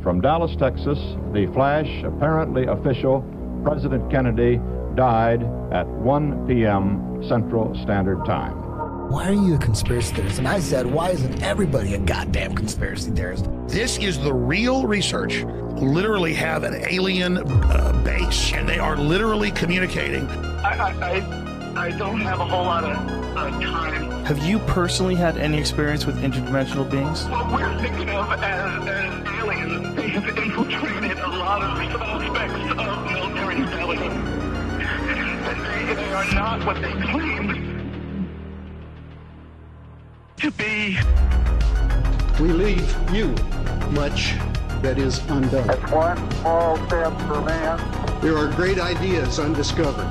From Dallas, Texas, the flash, apparently official, President Kennedy died at 1 p.m. Central Standard Time. Why are you a conspiracy theorist? And I said, why isn't everybody a goddamn conspiracy theorist? This is the real research. Literally have an alien base, and they are literally communicating. I don't have a whole lot of time. Have you personally had any experience with interdimensional beings? What we're thinking of as aliens, they have infiltrated a lot of aspects of military intelligence. And they are not what they claim to be. We leave you much that is undone. That's one small step for man. There are great ideas undiscovered.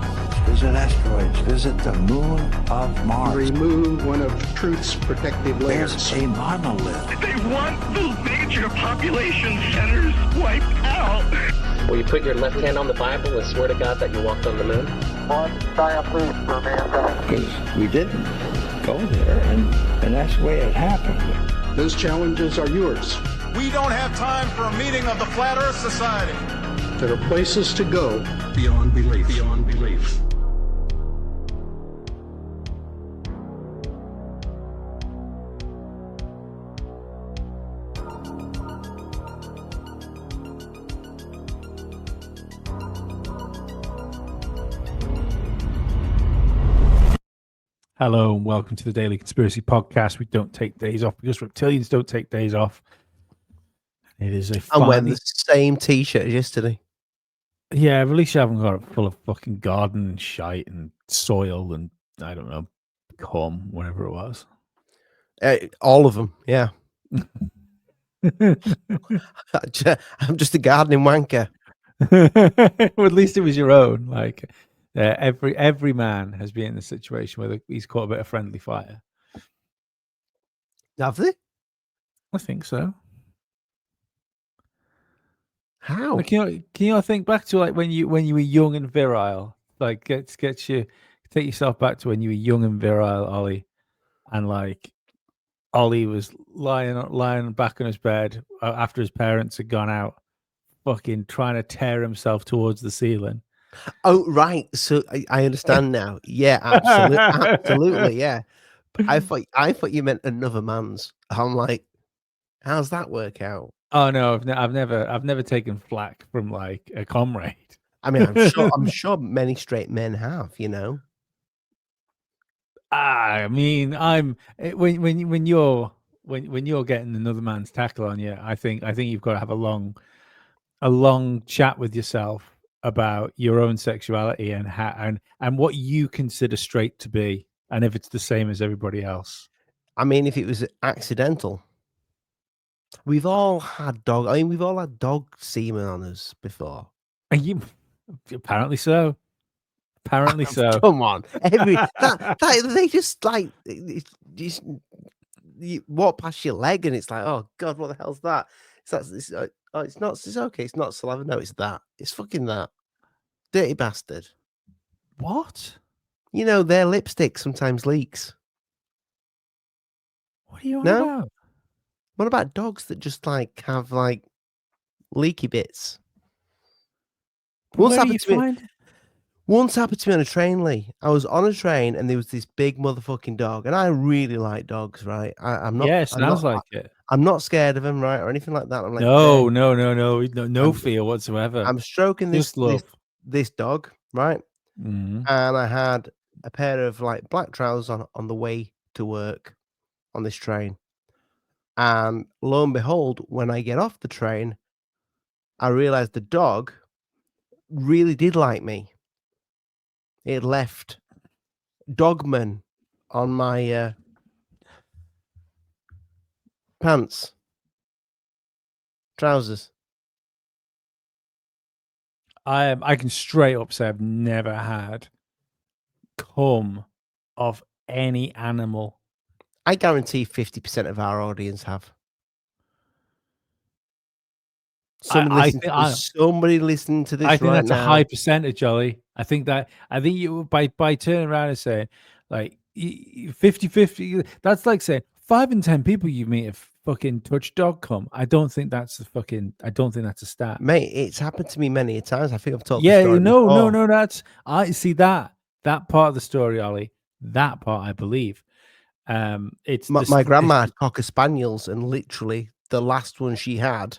Visit asteroids, visit the moon of Mars. Remove one of truth's protective layers. There's a monolith. They want the major population centers wiped out. Will you put your left hand on the Bible and swear to God that you walked on the moon? One diaphragm for mankind. Because we didn't go there, and that's the way it happened. Those challenges are yours. We don't have time for a meeting of the Flat Earth Society. There are places to go beyond belief. Beyond belief. Hello and welcome to the Daily Conspiracy Podcast. We don't take days off because reptilians don't take days off. It is a I'm wearing the same t-shirt as yesterday. Yeah, at least you haven't got it full of fucking garden and shite and soil and, I don't know, cum, whatever it was. All of them, yeah. I'm just a gardening wanker. Well, at least it was your own. Like, every man has been in the situation where he's caught a bit of friendly fire. Have they? I think so. How? Like, can you think back to like when you were young and virile? Like take yourself back to when you were young and virile, Ollie, and like Ollie was lying back on his bed after his parents had gone out, fucking trying to tear himself towards the ceiling. Oh, right. So I understand now. Yeah, absolutely, absolutely, yeah. But I thought you meant another man's. I'm like, how's that work out? Oh no, I've never taken flack from like a comrade. I mean, I'm sure many straight men have, you know. I mean, when you're getting another man's tackle on you, I think you've got to have a long chat with yourself about your own sexuality and how and what you consider straight to be, and if it's the same as everybody else. I mean, if it was accidental, we've all had dog semen on us before. Apparently so. Apparently so. Come on, they just like you walk past your leg and it's like, oh god, what the hell's that? It's not. It's okay. It's not saliva. No, it's that. It's fucking that. Dirty bastard. What? You know, their lipstick sometimes leaks. What are you on about? What about dogs that just like have like leaky bits? Once happened to me on a train, Lee. I was on a train and there was this big motherfucking dog, and I really like dogs, right? I'm not. Yeah, sounds like it. I'm not scared of him, right, or anything like that. I'm like, no fear whatsoever. I'm stroking this dog, right? Mm-hmm. And I had a pair of like black trousers on the way to work on this train. And lo and behold, when I get off the train, I realized the dog really did like me. It left Dogman on my pants, trousers. I can straight up say I've never had cum of any animal. I guarantee 50% of our audience have. Somebody listening to this I think right that's now. a high percentage, Ollie. I think you by turning around and saying like 50-50, that's like saying 5 in 10 people you meet fucking touch dog come. I don't think that's a stat. Mate, it's happened to me many a times. I think I've told the Yeah, story no, before. that's I see that part of the story, Ollie. That part I believe. It's My grandma had Cocker Spaniels, and literally the last one she had,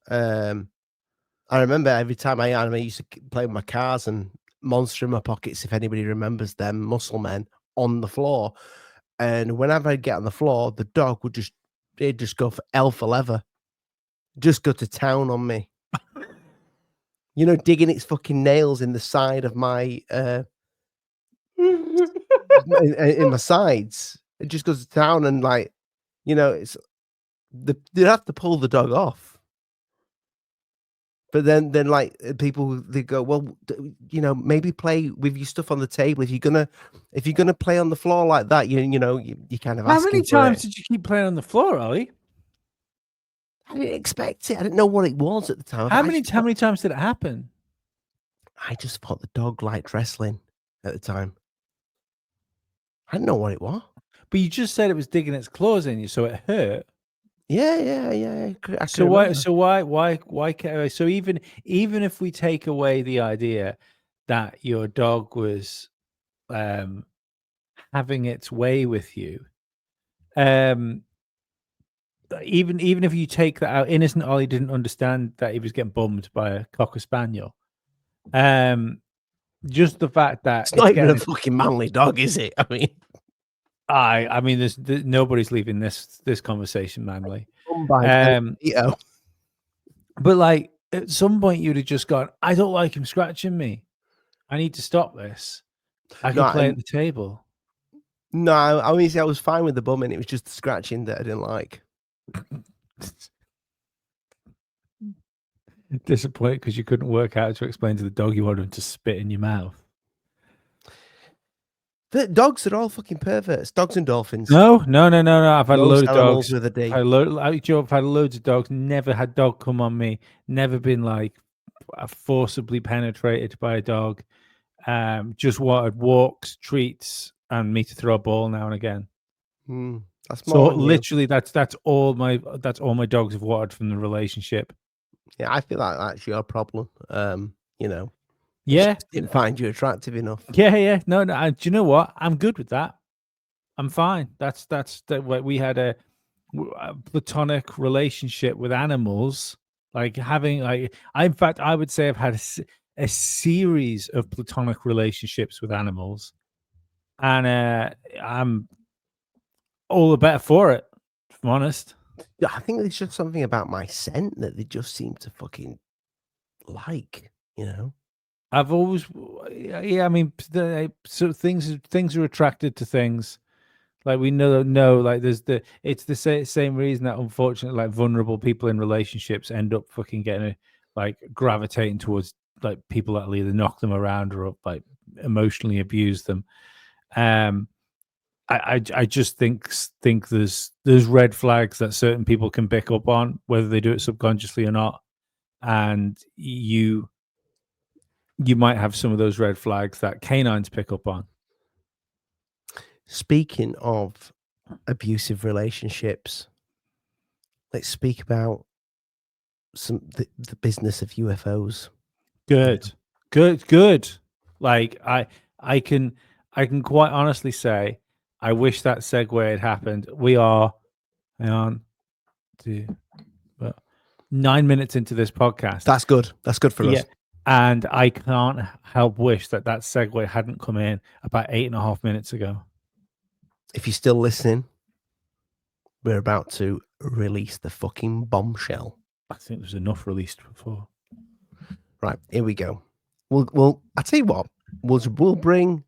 I remember every time I used to play with my cars and Monster in my pockets, if anybody remembers them, muscle men on the floor. And whenever I'd get on the floor, the dog would it'd just go for L for leather. Just go to town on me. You know, digging its fucking nails in the side of my in my sides. It just goes to town, and like, you know, they'd have to pull the dog off. But then like people, they go, well, you know, maybe play with your stuff on the table. If you're gonna play on the floor like that, you know, you kind of How many asking for times it. did you keep playing on the floor, Ollie? I didn't expect it. I didn't know what it was at the time. How many times did it happen? I just thought the dog liked wrestling at the time. I didn't know what it was. But you just said it was digging its claws in you, so it hurt. Yeah. I So can why? remember. So why? So even if we take away the idea that your dog was having its way with you, even if you take that out, innocent Ollie didn't understand that he was getting bummed by a Cocker Spaniel. Just the fact that it's not even a fucking manly dog, is it? I mean, there's nobody's leaving this conversation manly. But like at some point you'd have just gone, I don't like him scratching me. I need to stop this. I can play at the table. No, I mean, I was fine with the bumming. It was just the scratching that I didn't like. Disappointed because you couldn't work out to explain to the dog you wanted him to spit in your mouth. The dogs are all fucking perverts. Dogs and dolphins. No. I've had a load of dogs. With a D. I've had loads of dogs. Never had dog come on me. Never been like forcibly penetrated by a dog. Just wanted walks, treats, and me to throw a ball now and again. That's more. So literally, that's all my dogs have wanted from the relationship. Yeah, I feel like that's your problem. You know. Yeah, didn't find you attractive enough. Yeah. No. Do you know what? I'm good with that. I'm fine. That's we had a platonic relationship with animals. Like having in fact, I would say I've had a series of platonic relationships with animals, and I'm all the better for it. If I'm honest. Yeah, I think there's just something about my scent that they just seem to fucking like. You know. I've always, I mean, so things are attracted to things. Like we know, like it's the same reason that unfortunately, like vulnerable people in relationships end up fucking getting gravitating towards like people that'll either knock them around or like emotionally abuse them. I just think there's red flags that certain people can pick up on, whether they do it subconsciously or not, and you might have some of those red flags that canines pick up on. Speaking of abusive relationships, let's speak about the business of UFOs. Good. Like I can quite honestly say I wish that segue had happened. We are 9 minutes into this podcast. That's good. That's good for us. And I can't help wish that segue hadn't come in about 8.5 minutes ago. If you're still listening, we're about to release the fucking bombshell. I think there's enough released before. Right, here we go. We'll I tell you what, we'll bring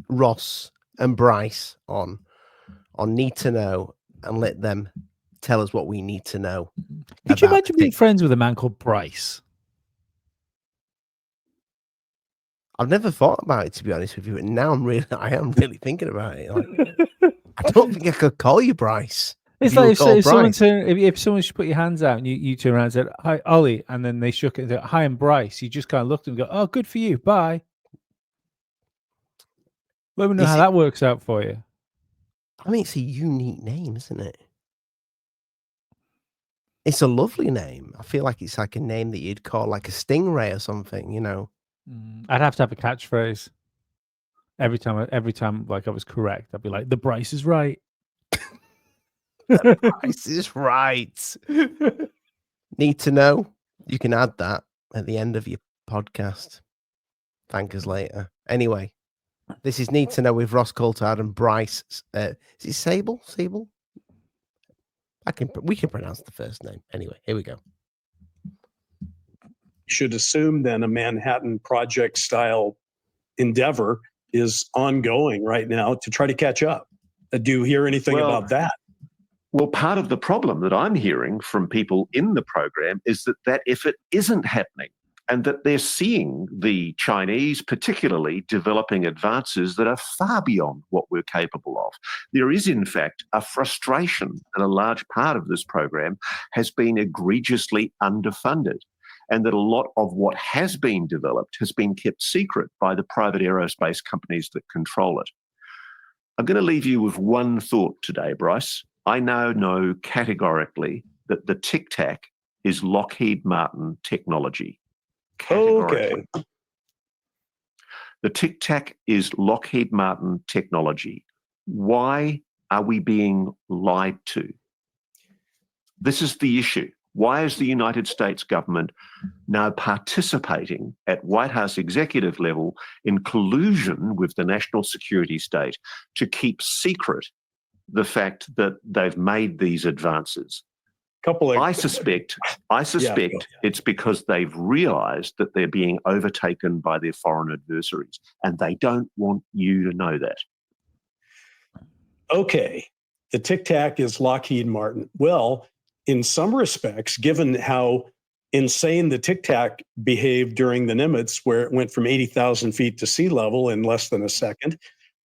Ross and Bryce on Need to Know and let them tell us what we need to know. Could you imagine being friends with a man called Bryce? I've never thought about it, to be honest with you, and now I am really thinking about it. Like, I don't think I could call you Bryce. It's like if someone should put your hands out and you turn around and said, "Hi, Ollie," and then they shook it and said, "Hi, I'm Bryce." You just kind of looked and go, "Oh, good for you. Bye." Let me know how that works out for you. I mean, it's a unique name, isn't it? It's a lovely name. I feel like it's like a name that you'd call like a stingray or something, you know. I'd have to have a catchphrase every time like I was correct. I'd be like, the Bryce is right. The Price is Right. Need to know? You can add that at the end of your podcast. Thank us later. Anyway, this is Need to Know with Ross Coulthard and Bryce. Is it Sable? Sable? We can pronounce the first name. Anyway, here we go. Should assume then a Manhattan Project style endeavor is ongoing right now to try to catch up. Do you hear anything about that? Well, part of the problem that I'm hearing from people in the program is that effort isn't happening, and that they're seeing the Chinese particularly developing advances that are far beyond what we're capable of. There is, in fact, a frustration that a large part of this program has been egregiously underfunded, and that a lot of what has been developed has been kept secret by the private aerospace companies that control it. I'm going to leave you with one thought today, Bryce. I now know categorically that the Tic Tac is Lockheed Martin technology. Categorically. Okay. The Tic Tac is Lockheed Martin technology. Why are we being lied to? This is the issue. Why is the United States government now participating at White House executive level in collusion with the national security state to keep secret the fact that they've made these advances? I suspect it's because they've realized that they're being overtaken by their foreign adversaries, and they don't want you to know that. Okay. The Tic Tac is Lockheed Martin. Well, in some respects, given how insane the Tic Tac behaved during the Nimitz, where it went from 80,000 feet to sea level in less than a second,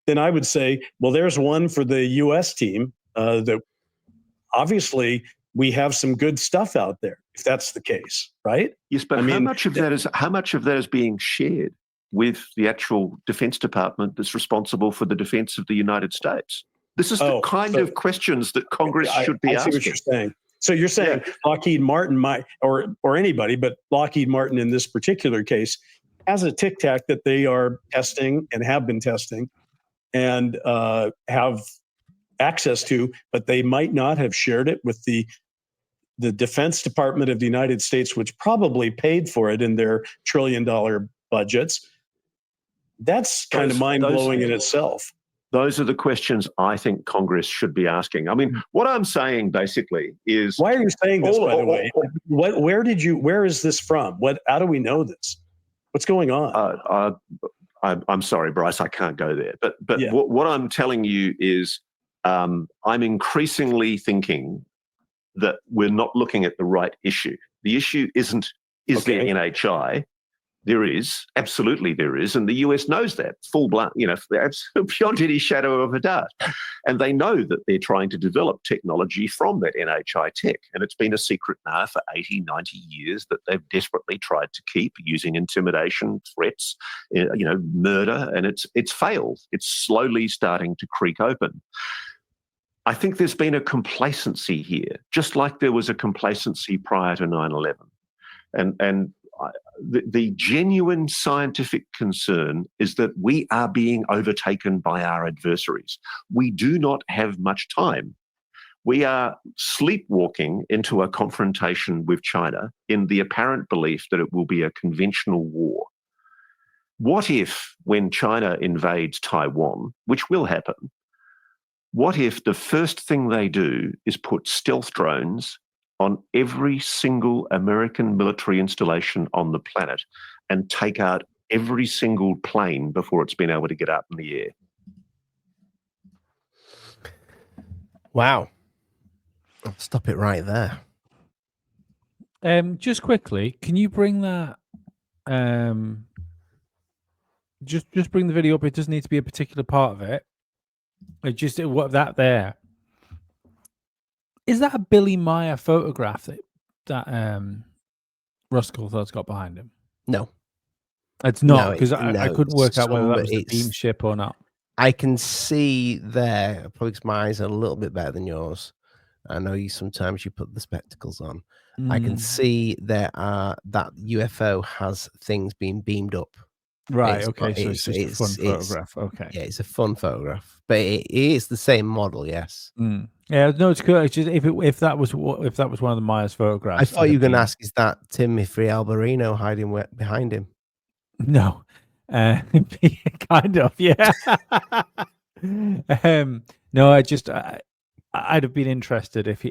then I would say, well, there's one for the U.S. team that obviously we have some good stuff out there, if that's the case, right? Yes, but how much of that is being shared with the actual Defense Department that's responsible for the defense of the United States? This is the kind of questions that Congress should be asking. I see what you're saying. So you're saying Lockheed Martin might, or anybody, but Lockheed Martin in this particular case, has a Tic Tac that they are testing and have been testing and have access to, but they might not have shared it with the Defense Department of the United States, which probably paid for it in their trillion-dollar budgets. That's kind of mind-blowing in itself. Those are the questions I think Congress should be asking. I mean, what I'm saying basically is... Why are you saying this, by the way? Where is this from? How do we know this? What's going on? I'm sorry, Bryce, I can't go there. But what I'm telling you is I'm increasingly thinking that we're not looking at the right issue. The issue isn't, is there NHI? There is, absolutely there is, and the US knows that, full-blown, beyond any shadow of a doubt. And they know that they're trying to develop technology from that NHI tech, and it's been a secret now for 80, 90 years that they've desperately tried to keep using intimidation, threats, murder, and it's failed. It's slowly starting to creak open. I think there's been a complacency here, just like there was a complacency prior to 9/11. And the genuine scientific concern is that we are being overtaken by our adversaries. We do not have much time. We are sleepwalking into a confrontation with China in the apparent belief that it will be a conventional war. What if, when China invades Taiwan, which will happen, what if the first thing they do is put stealth drones on every single American military installation on the planet and take out every single plane before it's been able to get up in the air? Wow. I'll stop it right there. Just quickly, can you bring that? Just bring the video up. It doesn't need to be a particular part of it. What that there. Is that a Billy Meyer photograph that Russ Coulthard's got behind him? No. It's not, because I couldn't work out whether that was the beam ship or not. I can see there, probably 'cause my eyes are a little bit better than yours, I know you sometimes you put the spectacles on. I can Mm. see that UFO has things being beamed up. Right. It's Okay. not, So it's just a fun photograph. Okay. yeah, it's a fun photograph, but it is the same model. Yes. Mm. Yeah. No, it's good. It's just if that was one of the Myers I photographs, thought you were going to ask, is that Timothy Alberino hiding behind him? No, kind of, yeah. No, I'd have been interested if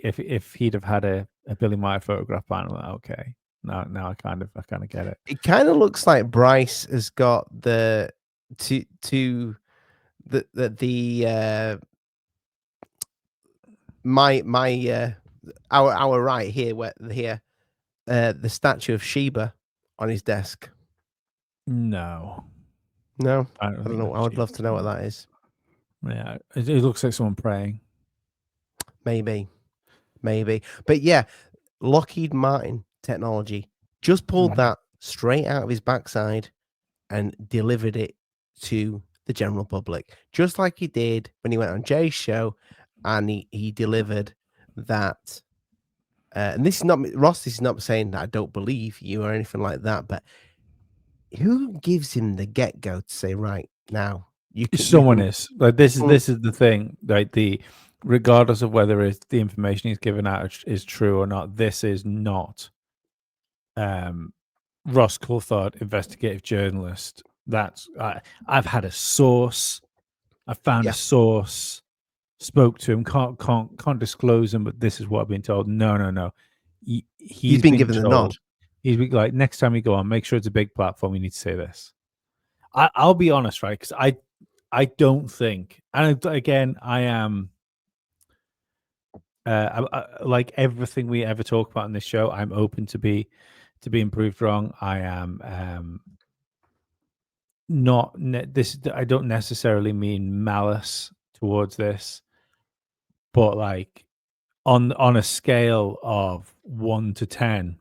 he'd have had a Billy Meyer photograph panel. Okay, now I kind of get it. It kind of looks like Bryce has got the our right here the statue of Sheba on his desk. No, I don't know. I would love to know what that is. Yeah, it looks like someone praying. Maybe, but yeah, Lockheed Martin technology just pulled that straight out of his backside and delivered it to the general public, just like he did when he went on Jay's show, and he delivered that. And this is not Ross. This is not saying that I don't believe you or anything like that, but who gives him the get go to say, right now Someone is like this is the thing, like regardless of whether the information he's given out is true or not, this is not Ross Coulthard, investigative journalist. That's I've had a source. I found a source, spoke to him, can't disclose him, but this is what I've been told. No. He's been given the nod. He's been like, next time you go on, make sure it's a big platform. You need to say this. I'll be honest, right? Because I don't think, and again, I am like everything we ever talk about in this show, I'm open to be improved wrong. I am I don't necessarily mean malice towards this, but like on a scale of 1 to 10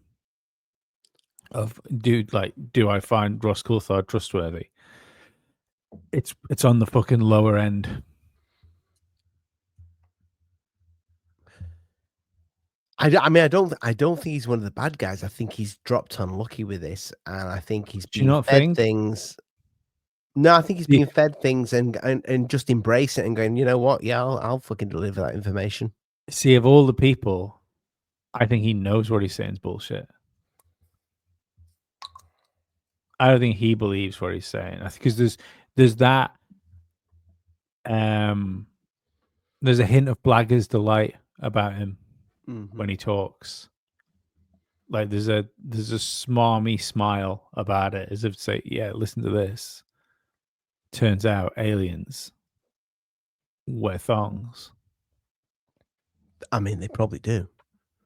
of do I find Ross Coulthard trustworthy? It's on the fucking lower end. I mean, I don't think he's one of the bad guys. I think he's dropped unlucky with this, and I think he's being fed things. No, I think he's being fed things and just embrace it and going, you know what? Yeah, I'll fucking deliver that information. See, of all the people, I think he knows what he's saying is bullshit. I don't think he believes what he's saying. I think because there's that there's a hint of Blagger's delight about him when he talks. Like there's a smarmy smile about it, as if to say, yeah, listen to this. Turns out aliens wear thongs. I mean, they probably do.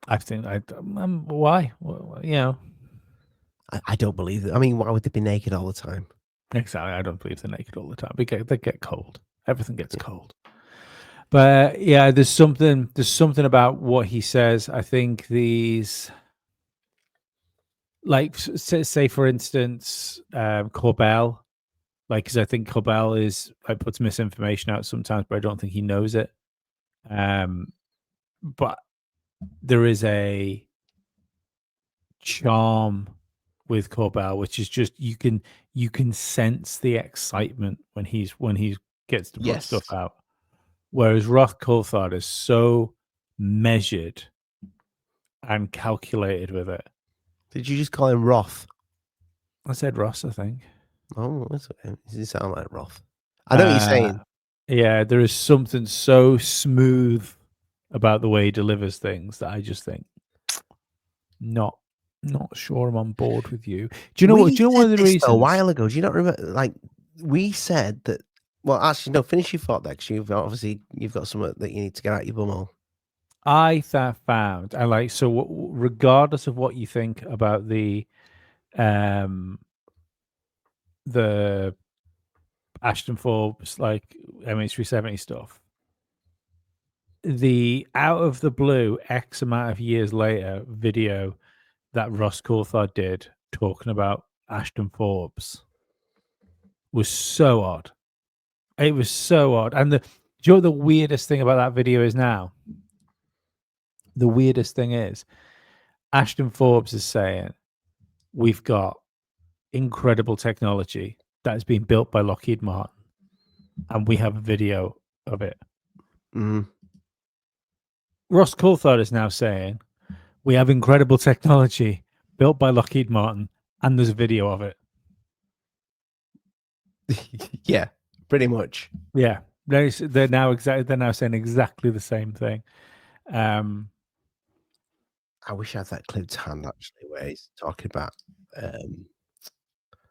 I think why? Well, you know, I don't believe it. I mean, why would they be naked all the time? Exactly. I don't believe they're naked all the time. They get cold. Everything gets cold. But yeah, there's something about what he says. I think these, like, say for instance, Corbell, like, because I think Corbell is like puts misinformation out sometimes, but I don't think he knows it. But there is a charm with Corbell, which is just you can sense the excitement when he gets to put stuff out. Whereas Ross Coulthard is so measured and calculated with it. Did you just call him Roth? I said Ross, I think. Oh, that's okay. Does he sound like Roth? I know what you're saying. Yeah, there is something so smooth about the way he delivers things that I just think not sure I'm on board with you. Do you know what? Do you know one of the reasons? A while ago, do you not remember? Like we said that. Well, actually, no. Finish your thought, Dex. You've got something that you need to get out your bumhole. I found, and like, so regardless of what you think about the Ashton Forbes, like MH370 stuff, the out of the blue X amount of years later video that Ross Coulthard did talking about Ashton Forbes was so odd. It was so odd. And do you know what the weirdest thing about that video is now? the weirdest thing is, Ashton Forbes is saying we've got incredible technology that has been built by Lockheed Martin, and we have a video of it. Ross Coulthard is now saying we have incredible technology built by Lockheed Martin, and there's a video of it. Yeah, pretty much. Yeah, they're now saying exactly the same thing. I wish I had that clip to hand actually, where he's talking about.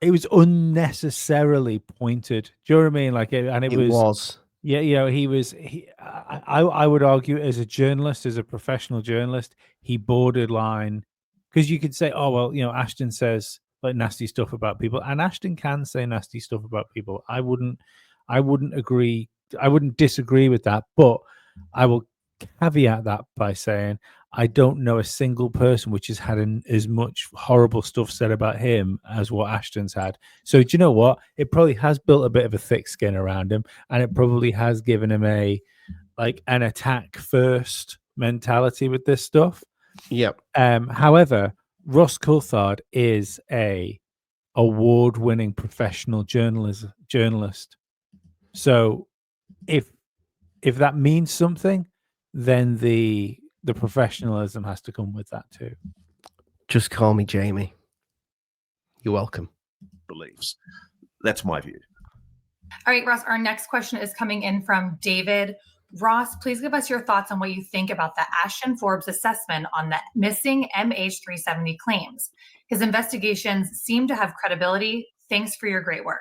It was unnecessarily pointed. Do you know what I mean? Like, it was. Yeah, you know, I would argue, as a journalist, as a professional journalist, he borderline, because you could say, oh well, you know, Ashton says like nasty stuff about people, and Ashton can say nasty stuff about people. I wouldn't agree. I wouldn't disagree with that, but I will caveat that by saying I don't know a single person which has had as much horrible stuff said about him as what Ashton's had. So do you know what? It probably has built a bit of a thick skin around him, and it probably has given him an attack first mentality with this stuff. Yep. However, Ross Coulthard is a award-winning professional journalist. So if that means something, then the professionalism has to come with that too. Just call me Jamie. You're welcome. Beliefs. That's my view. All right, Ross, our next question is coming in from David. Ross, please give us your thoughts on what you think about the Ashton Forbes assessment on the missing MH370 claims. His investigations seem to have credibility. Thanks for your great work.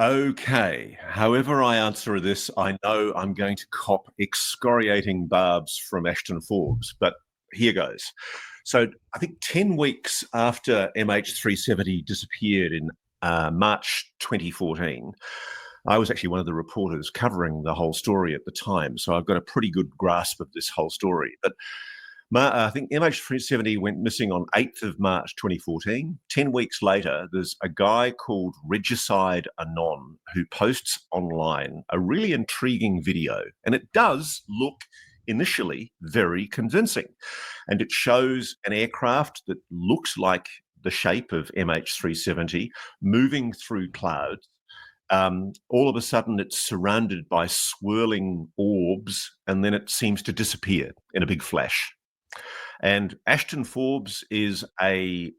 Okay. However I answer this, I know I'm going to cop excoriating barbs from Ashton Forbes, but here goes. So I think 10 weeks after MH370 disappeared in March 2014, I was actually one of the reporters covering the whole story at the time, so I've got a pretty good grasp of this whole story. But I think MH370 went missing on 8th of March 2014. 10 weeks later, there's a guy called Regicide Anon who posts online a really intriguing video, and it does look initially very convincing. And it shows an aircraft that looks like the shape of MH370 moving through clouds. All of a sudden, it's surrounded by swirling orbs, and then it seems to disappear in a big flash. And Ashton Forbes is a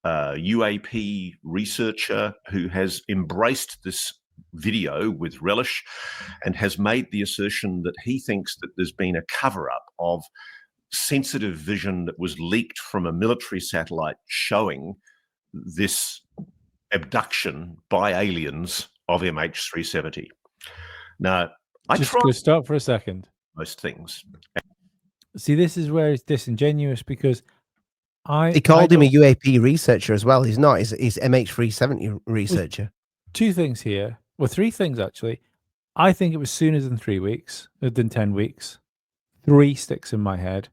UAP researcher who has embraced this video with relish and has made the assertion that he thinks that there's been a cover-up of sensitive vision that was leaked from a military satellite showing this abduction by aliens of MH370. Now, just to stop for a second. Most things. See, this is where it's disingenuous, because he called him a UAP researcher as well. He's not. He's MH370 researcher. Two things here. Well, three things actually. I think it was sooner than 3 weeks, than 10 weeks. 3 sticks in my head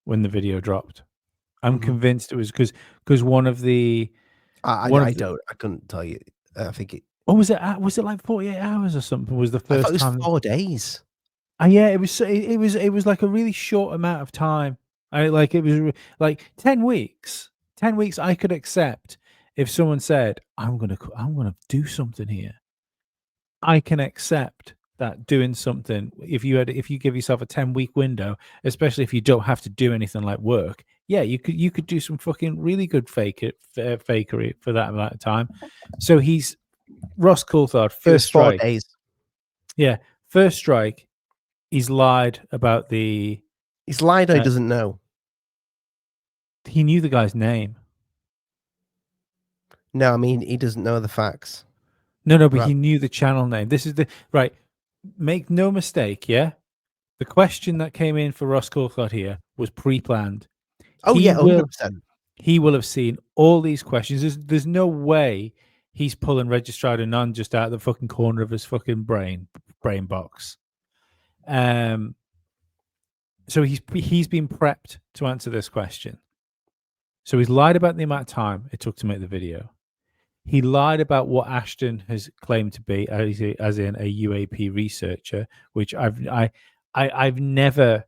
when the video dropped. I'm convinced it was because one of the. I couldn't tell you. I think it. Oh, was it like 48 hours or something? Was the first I thought it was time? 4 days. Yeah, it was like a really short amount of time. It was like 10 weeks. 10 weeks I could accept if someone said, I'm gonna do something here. I can accept that doing something if you give yourself a 10-week window, especially if you don't have to do anything like work. Yeah, you could do some fucking really good fakery for that amount of time. So he's Ross Coulthard, first strike. 4 days. Yeah, first strike. He's lied about the. He's lied or he doesn't know. He knew the guy's name. No, I mean he doesn't know the facts. No, but he knew the channel name. This is the right. Make no mistake, yeah. The question that came in for Ross Coulthard here was pre-planned. Oh, yeah, 100%. He will have seen all these questions. There's no way he's pulling Registrar Anon just out of the fucking corner of his fucking brain box. So he's been prepped to answer this question. So he's lied about the amount of time it took to make the video. He lied about what Ashton has claimed to be, as in a UAP researcher, which I've never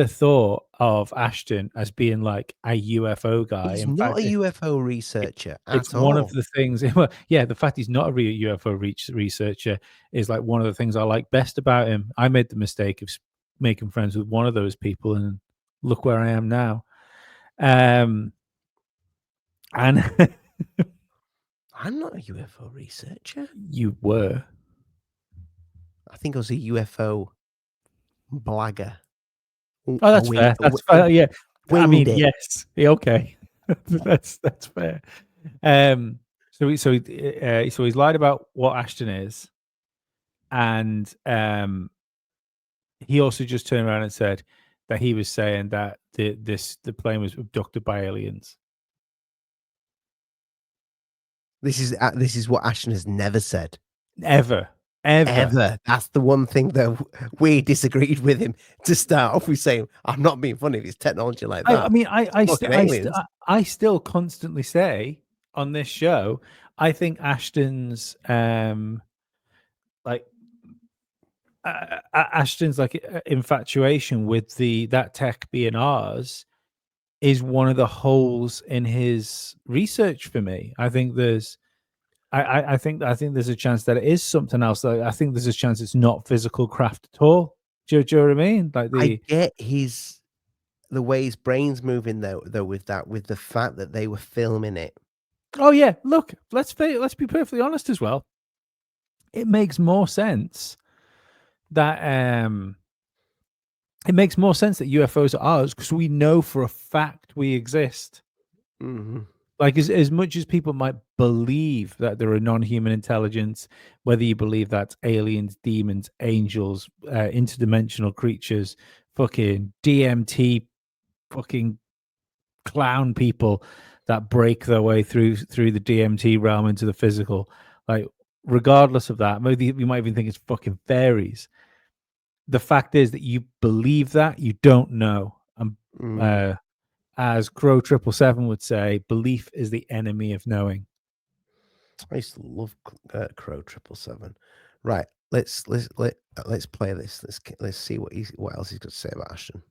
thought of Ashton as being like a UFO guy. He's In not fact, a UFO researcher it's at one all. of the things. Well, yeah, the fact he's not a real UFO researcher is like one of the things I like best about him. I made the mistake of making friends with one of those people, and look where I am now. And I'm not a UFO researcher. You were. I think I was a UFO blagger. Oh, that's fair. That's fair. Yeah. I mean, yes. Yeah, okay. that's fair. So he's lied about what Ashton is, and he also just turned around and said that he was saying that the plane was abducted by aliens. This is what Ashton has never said. Ever. That's the one thing that we disagreed with him to start off with, saying, I'm not being funny if it's technology like that. I mean, I still constantly say on this show, I think Ashton's infatuation with that tech being ours is one of the holes in his research for me. I think there's I think there's a chance that it is something else. I think there's a chance it's not physical craft at all. Do you know what I mean? Like I get the way his brain's moving though with the fact that they were filming it. Oh yeah, look, let's be perfectly honest as well. It makes more sense that UFOs are ours because we know for a fact we exist. Mm-hmm. Like as much as people might believe that there are non-human intelligence, whether you believe that's aliens, demons, angels, interdimensional creatures, fucking DMT, fucking clown people that break their way through the DMT realm into the physical, like regardless of that, maybe you might even think it's fucking fairies. The fact is that you believe that you don't know. As Crow 777 would say, belief is the enemy of knowing. I used to love Crow 777. Right, let's play this. Let's see what else he's got to say about Ashton.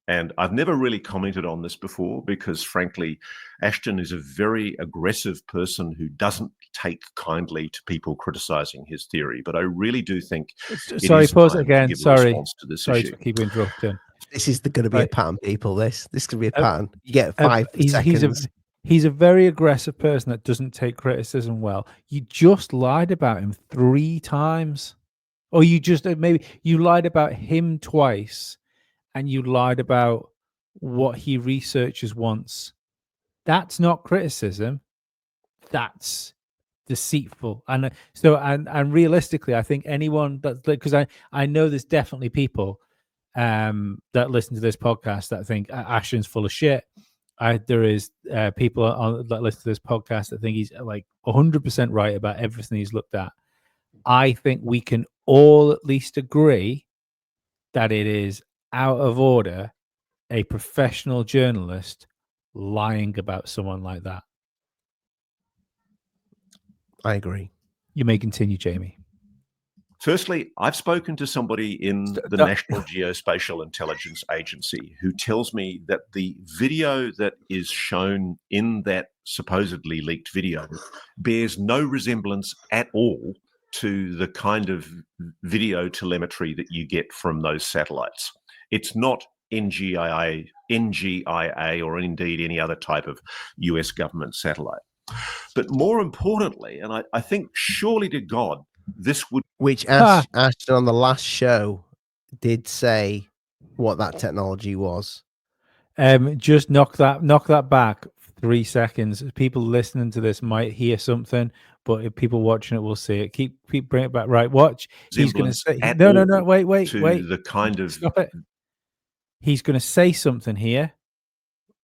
And I've never really commented on this before because, frankly, Ashton is a very aggressive person who doesn't take kindly to people criticizing his theory. But I really do think. Sorry, pause it again. Sorry to keep interrupting. This is going to be a pattern, people. This could be a pattern. You get 5 seconds. He's a very aggressive person that doesn't take criticism well. You just lied about him 3 times, or maybe you lied about him twice. And you lied about what he researches once. That's not criticism. That's deceitful. And so, and realistically, I think anyone that, because I know there's definitely people that listen to this podcast that think Ashton's full of shit. There is people that listen to this podcast that think he's like 100% right about everything he's looked at. I think we can all at least agree that it is out of order a professional journalist lying about someone like that. I agree. You may continue, Jamie. Firstly, I've spoken to somebody in the National Geospatial Intelligence Agency who tells me that the video that is shown in that supposedly leaked video bears no resemblance at all to the kind of video telemetry that you get from those satellites. It's not NGIA, or indeed any other type of US government satellite. But more importantly, and I think surely to God, this would... Which Ashton on the last show did say what that technology was. Just knock that back 3 seconds. People listening to this might hear something, but if people watching it will see it. Keep bring it back. Right, watch. He's going to say no. Wait. The kind of... Stop it. He's going to say something here.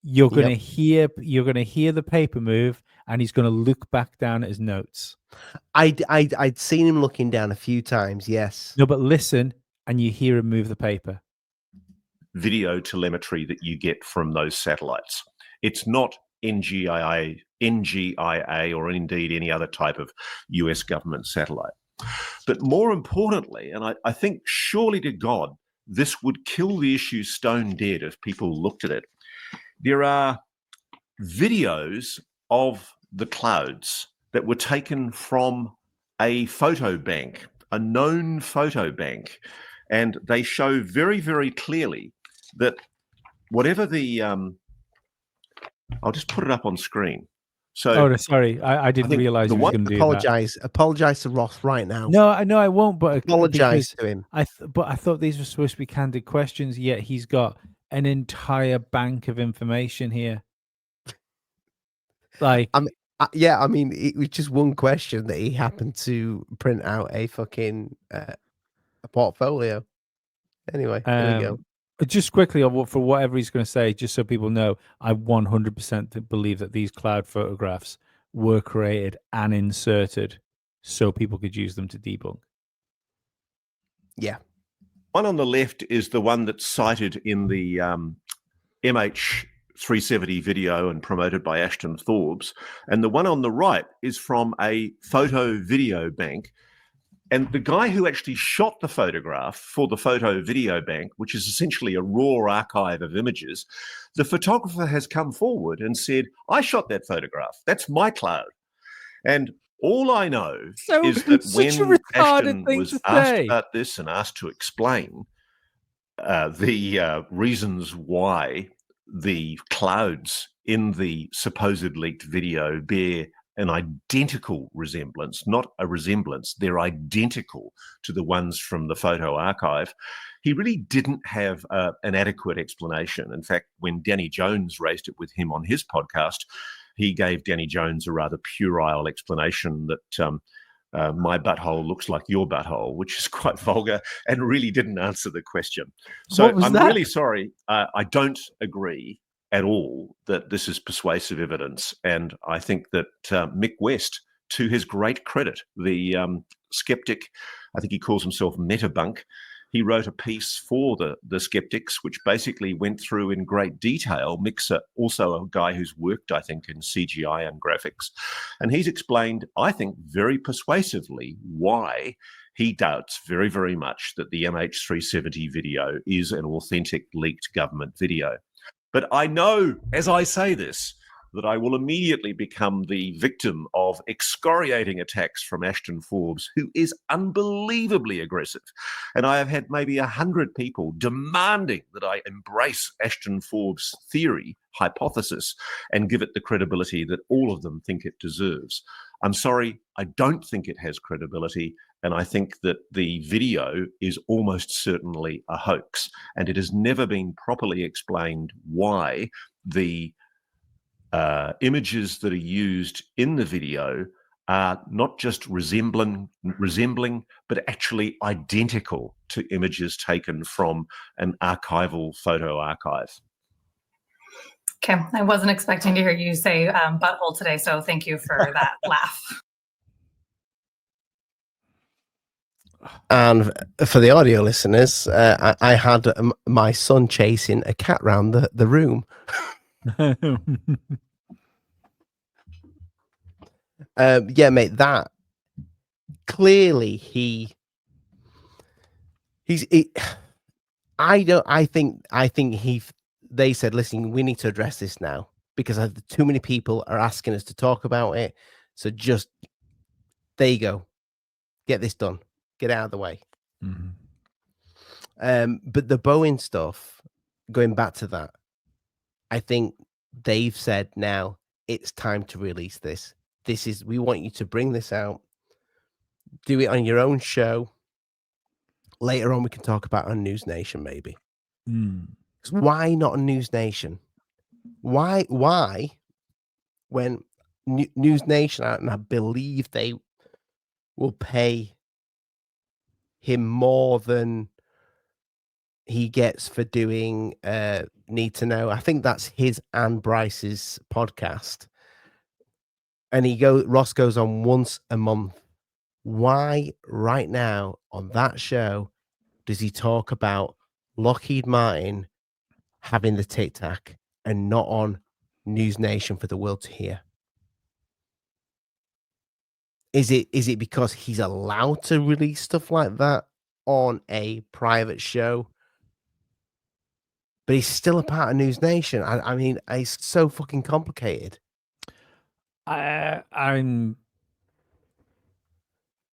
You're going to hear the paper move, and he's going to look back down at his notes. I'd seen him looking down a few times. Yes. No, but listen, and you hear him move the paper. Video telemetry that you get from those satellites. It's not NGIA, or indeed any other type of US government satellite. But more importantly, and I think surely to God, this would kill the issue stone dead if people looked at it. There are videos of the clouds that were taken from a photo bank, a known photo bank, and they show very, very clearly that whatever the I'll just put it up on screen. So, sorry, I didn't realize you was going to do that. Apologize to Ross right now. No, I won't. But apologize to him. But I thought these were supposed to be candid questions. Yet he's got an entire bank of information here. Like, I mean, it was just one question that he happened to print out a fucking a portfolio. Anyway, there we go. Just quickly, for whatever he's going to say, just so people know, I 100% believe that these cloud photographs were created and inserted so people could use them to debunk. Yeah. One on the left is the one that's cited in the MH370 video and promoted by Ashton Forbes. And the one on the right is from a photo video bank. And the guy who actually shot the photograph for the photo video bank, which is essentially a raw archive of images, the photographer has come forward and said, I shot that photograph. That's my cloud. And all I know is that when Ashton was asked about this and asked to explain the reasons why the clouds in the supposed leaked video bear an identical resemblance, not a resemblance, they're identical to the ones from the photo archive, he really didn't have an adequate explanation. In fact, when Danny Jones raised it with him on his podcast, he gave Danny Jones a rather puerile explanation that my butthole looks like your butthole, which is quite vulgar and really didn't answer the question. So I'm really sorry. I don't agree at all that this is persuasive evidence. And I think that Mick West, to his great credit, the skeptic, I think he calls himself Metabunk, he wrote a piece for the skeptics, which basically went through in great detail. Mick's also a guy who's worked, I think, in CGI and graphics. And he's explained, I think, very persuasively why he doubts very, very much that the MH370 video is an authentic leaked government video. But I know, as I say this, that I will immediately become the victim of excoriating attacks from Ashton Forbes, who is unbelievably aggressive. And I have had maybe 100 people demanding that I embrace Ashton Forbes' theory, hypothesis, and give it the credibility that all of them think it deserves. I'm sorry, I don't think it has credibility. And I think that the video is almost certainly a hoax. And it has never been properly explained why the images that are used in the video are not just resembling, but actually identical to images taken from an archival photo archive. Okay, I wasn't expecting to hear you say butthole today, so thank you for that laugh. And for the audio listeners, I had my son chasing a cat round the room. Yeah, mate, that clearly they said, listen, we need to address this now because too many people are asking us to talk about it. So just, there you go. Get this done. Get out of the way. Mm-hmm. But the Boeing stuff, going back to that, I think they've said now it's time to release this. We want you to bring this out, do it on your own show. Later on, we can talk about on News Nation, maybe. Why not on News Nation? Why when News Nation, and I believe they will pay him more than he gets for doing Need to Know. I think that's his and Bryce's podcast. And Ross goes on once a month. Why right now on that show does he talk about Lockheed Martin having the Tic Tac and not on News Nation for the world to hear? Is it because he's allowed to release stuff like that on a private show? But he's still a part of News Nation. I mean, it's so fucking complicated. I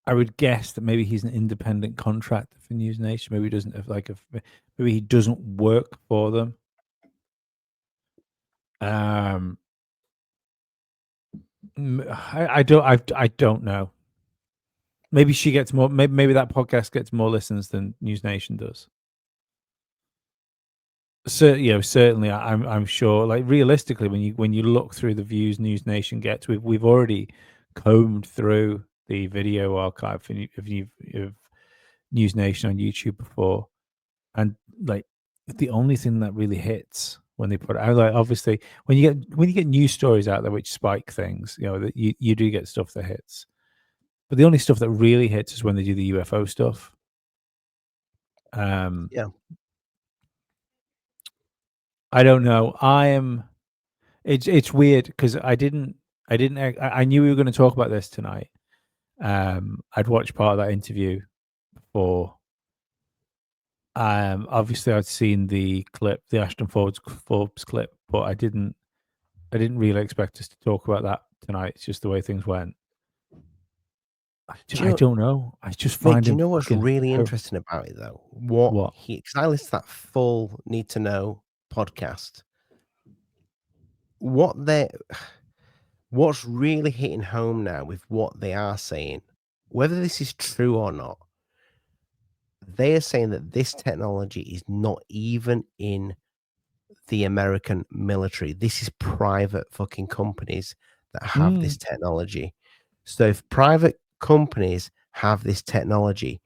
would guess that maybe he's an independent contractor for News Nation. Maybe he doesn't have maybe he doesn't work for them. I don't know. Maybe she gets more. Maybe that podcast gets more listens than News Nation does. So certainly, I'm sure. Like realistically, when you look through the views News Nation gets, we've already combed through the video archive of News Nation on YouTube before, and like the only thing that really hits when they put it out, like obviously when you get news stories out there which spike things, that you do get stuff that hits, but the only stuff that really hits is when they do the UFO stuff. Yeah. I don't know. It's weird because I knew we were going to talk about this tonight. I'd watched part of that interview before. Obviously I'd seen the clip, the Ashton Forbes clip, but I didn't really expect us to talk about that tonight. It's just the way things went. I don't know. I just find do you him know what's fucking really interesting about it though? What? Because I listened to that full Need to Know podcast. What's really hitting home now with what they are saying, whether this is true or not, they are saying that this technology is not even in the American military. This is private fucking companies that have this technology. So if private companies have this technology,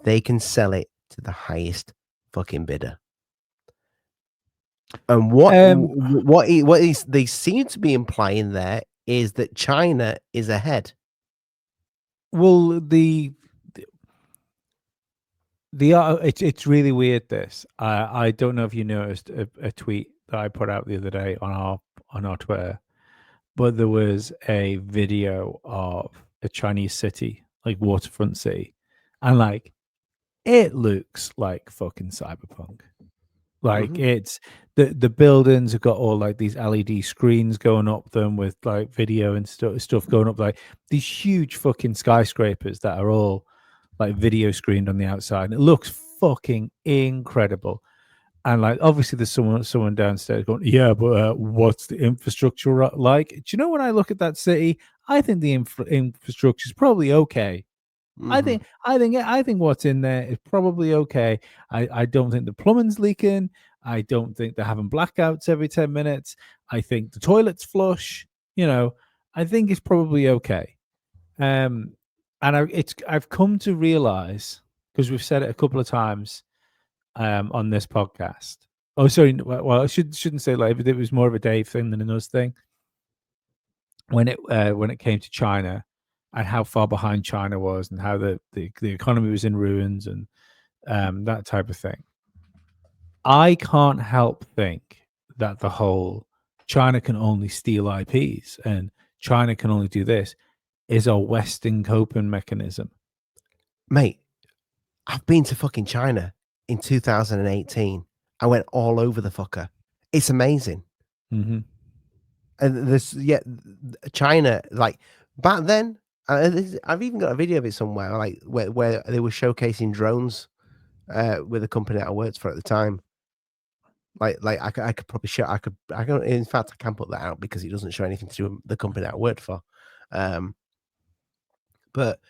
they can sell it to the highest fucking bidder. And what they seem to be implying there is that China is ahead. Well, it's really weird. This I don't know if you noticed a tweet that I put out the other day on our Twitter, but there was a video of a Chinese city, like waterfront city, and like it looks like fucking cyberpunk. Like it's the buildings have got all like these LED screens going up them with like video and stuff going up, like these huge fucking skyscrapers that are all like video screened on the outside, and it looks fucking incredible. And like obviously there's someone downstairs going, yeah, but what's the infrastructure like? Do you know, when I look at that city, I think the infrastructure is probably okay. I think what's in there is probably okay. I don't think the plumbing's leaking. I don't think they're having blackouts every 10 minutes. I think the toilet's flush. I think it's probably okay. And I've come to realize, because we've said it a couple of times on this podcast. Oh, sorry. Well, I shouldn't say like it was more of a Dave thing than a us thing. When it came to China, and how far behind China was, and how the economy was in ruins, and that type of thing. I can't help think that the whole China can only steal IPs and China can only do this is a Western coping mechanism. Mate, I've been to fucking China in 2018. I went all over the fucker. It's amazing. Mm-hmm. And China, like back then, I've even got a video of it somewhere, like where they were showcasing drones with a company that I worked for at the time. Like I could probably show. I could. In fact, I can put that out because it doesn't show anything to do with the company that I worked for. But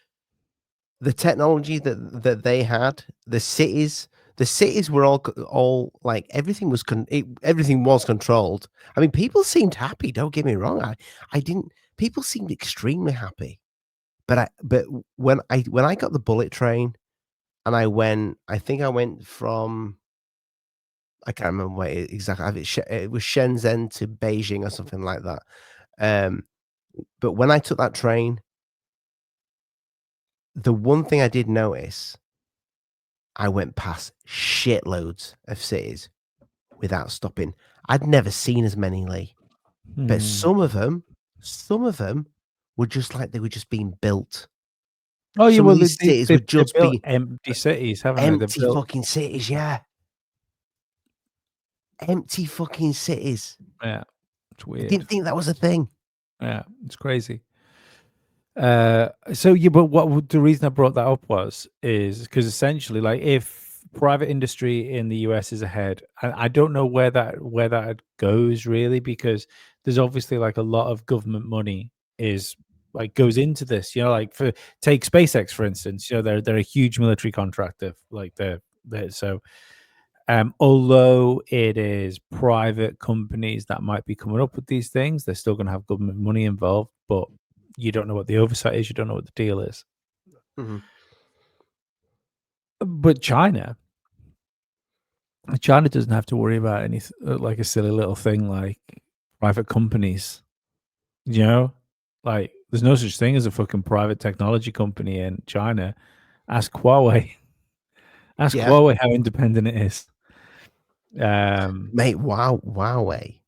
the technology that they had, the cities were all like everything was everything was controlled. I mean, people seemed happy. Don't get me wrong. I didn't. People seemed extremely happy. But when I got the bullet train, and I think I went from, I can't remember where exactly. It was Shenzhen to Beijing or something like that. But when I took that train, the one thing I did notice, I went past shitloads of cities without stopping. I'd never seen as many, Lee. But some of them were just like they were just being built. Oh, yeah, Some well, of these cities would they just built be empty cities, haven't they? They've empty built, fucking cities, yeah. Empty fucking cities. yeah, it's I weird. didn't think that was a thing. Yeah, it's crazy. So yeah, but the reason I brought that up is because essentially, like, if private industry in the US is ahead, I don't know where that goes really, because there's obviously like a lot of government money is like goes into this. You know, like take SpaceX for instance. You know, they're a huge military contractor. Like they're so. Although it is private companies that might be coming up with these things, they're still going to have government money involved, but you don't know what the oversight is. You don't know what the deal is. Mm-hmm. But China doesn't have to worry about any like a silly little thing like private companies. You know, like there's no such thing as a fucking private technology company in China. Ask Huawei. Ask Huawei how independent it is. Mate, Huawei.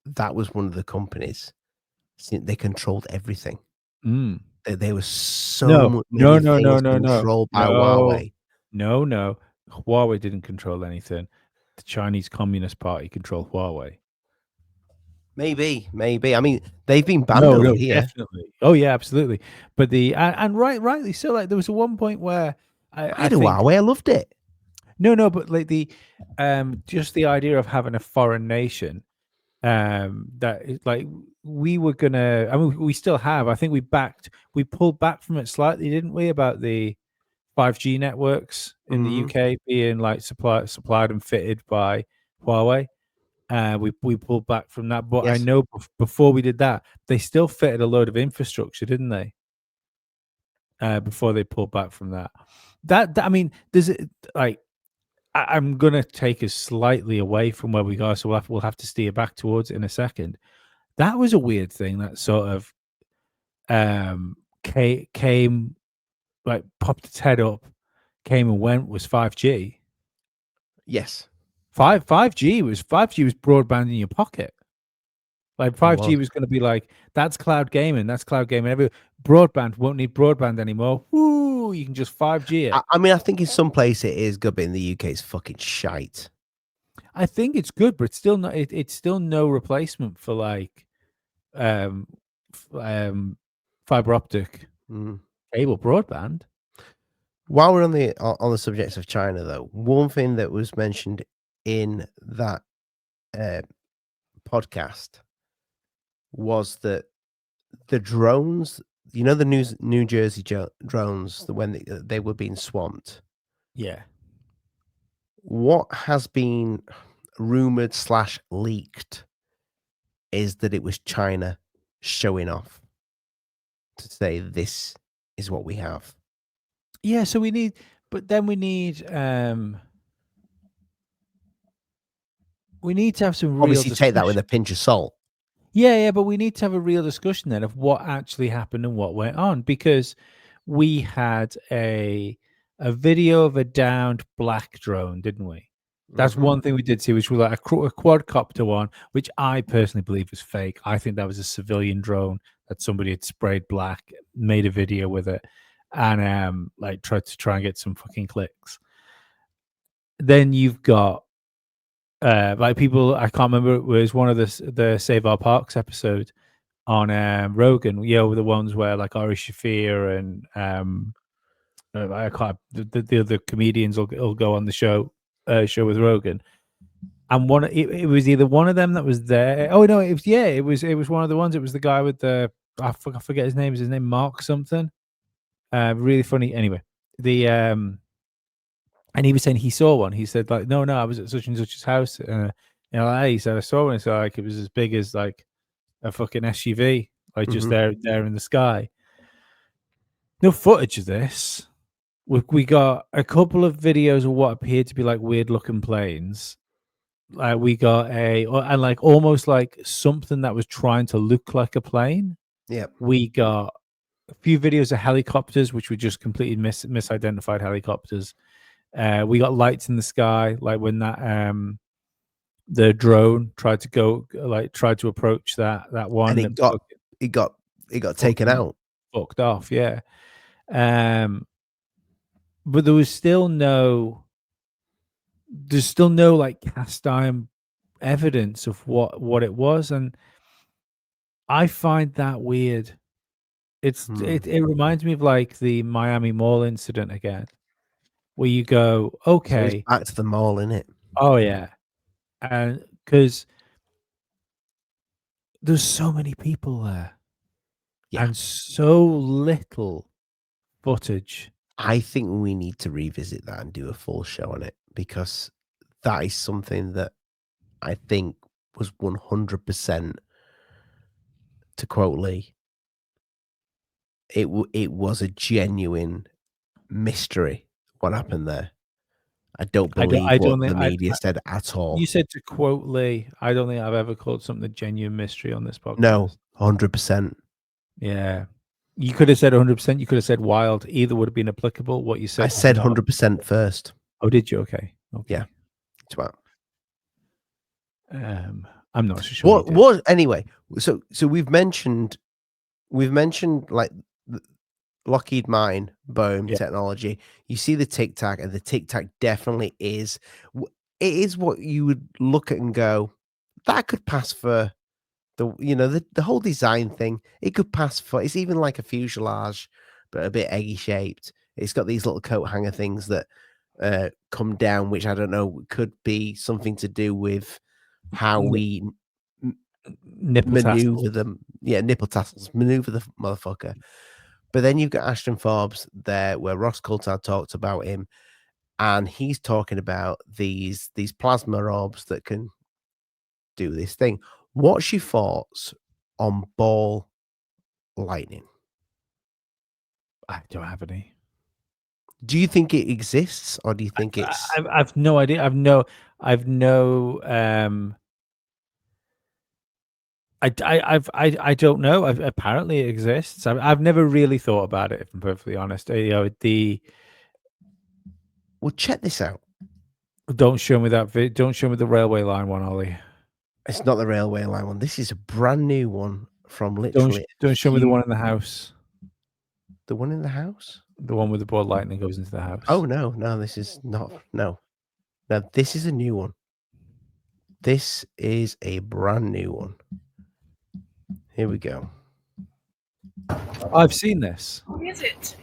That was one of the companies. They controlled everything. Mm. There was so many things controlled by Huawei. No. Huawei didn't control anything. The Chinese Communist Party controlled Huawei. Maybe. I mean, they've been banned over here. Definitely. Oh yeah, absolutely. But and rightly so. Like there was one point where I had a Huawei. I loved it. No, but like just the idea of having a foreign nation, that is like we were gonna. I mean, we still have. I think we pulled back from it slightly, didn't we? About the 5G networks in the UK being like supplied and fitted by Huawei. We pulled back from that, but I know before we did that, they still fitted a load of infrastructure, didn't they? Before they pulled back from that. That I mean, there's like I'm gonna take us slightly away from where we go, so we'll have to steer back towards it in a second. That was a weird thing that sort of came like popped its head up, came and went, was 5G. Yes. 5G was broadband in your pocket. Like 5G was going to be like, that's cloud gaming. Broadband won't need broadband anymore. Woo! You can just 5G it. I mean, I think in some place it is good, but in the UK it's fucking shite. I think it's good, but it's still not. It's still no replacement for like, fiber optic cable broadband. While we're on the subject of China, though, one thing that was mentioned in that podcast was that the drones, you know, the New Jersey drones, when they were being swamped. Yeah. What has been rumored / leaked is that it was China showing off to say this is what we have. Yeah, so we need to have some real Obviously discussion. take that with a pinch of salt. Yeah, but we need to have a real discussion then of what actually happened and what went on, because we had a video of a downed black drone, didn't we? That's one thing we did see, which was like a quadcopter one, which I personally believe was fake. I think that was a civilian drone that somebody had sprayed black, made a video with it, and like tried and get some fucking clicks. Then you've got like people, I can't remember, it was one of the Save Our Parks episode on Rogan, you know, the ones where like Ari Shafir and I can't, the other comedians will go on the show with Rogan, and it was either one of them that was there. Oh no, it was one of the ones. It was the guy with the I forget his name. Is his name Mark something? Really funny. Anyway, and he was saying he saw one. He said like, no, I was at such and such's house. He said I saw one. So like it was as big as like a fucking SUV, like just there in the sky. No footage of this. We got a couple of videos of what appeared to be like weird looking planes. We got and like almost like something that was trying to look like a plane. Yeah. We got a few videos of helicopters, which were just completely misidentified helicopters. We got lights in the sky, like when that the drone tried to approach that one, and it got taken out, fucked off. Yeah. But there's still no like cast iron evidence of what it was, and I find that weird. It reminds me of like the Miami Mall incident again, where you go, So it's okay, back to the mall, innit? oh yeah, and because there's so many people there, and so little footage. I think we need to revisit that and do a full show on it, because that is something that I think was 100%, to quote Lee, it was a genuine mystery what happened there. I don't believe what the media said at all. You said to quote Lee, I don't think I've ever called something a genuine mystery on this podcast. No, 100%. Yeah. You could have said 100%. You could have said wild. Either would have been applicable. What you said. I said 100% first. Oh, did you? Okay. Yeah. It's well. I'm not so sure. What? Anyway, so we've mentioned like Lockheed Mine boom technology. You see the Tic Tac, and the Tic Tac definitely is. It is what you would look at and go, that could pass for the whole design thing. It could pass for. It's even like a fuselage, but a bit eggy shaped. It's got these little coat hanger things that come down, which I don't know, could be something to do with how we maneuver them. Yeah, nipple tassels, maneuver the motherfucker. But then you've got Ashton Forbes there, where Ross Coulthard talked about him, and he's talking about these plasma orbs that can do this thing. What's your thoughts on ball lightning? I don't have any. Do you think it exists, or do you think it's? I've no idea. I've no. I don't know. Apparently it exists. I've never really thought about it, if I'm perfectly honest. Well, check this out. Don't show me that. Don't show me the railway line one, Ollie. It's not the railway line one. This is a brand new one from literally. Don't show me the one in the house. The one in the house? The one with the ball lightning goes into the house. Oh no, this is not. No, this is a new one. This is a brand new one. Here we go. I've seen this. What is it?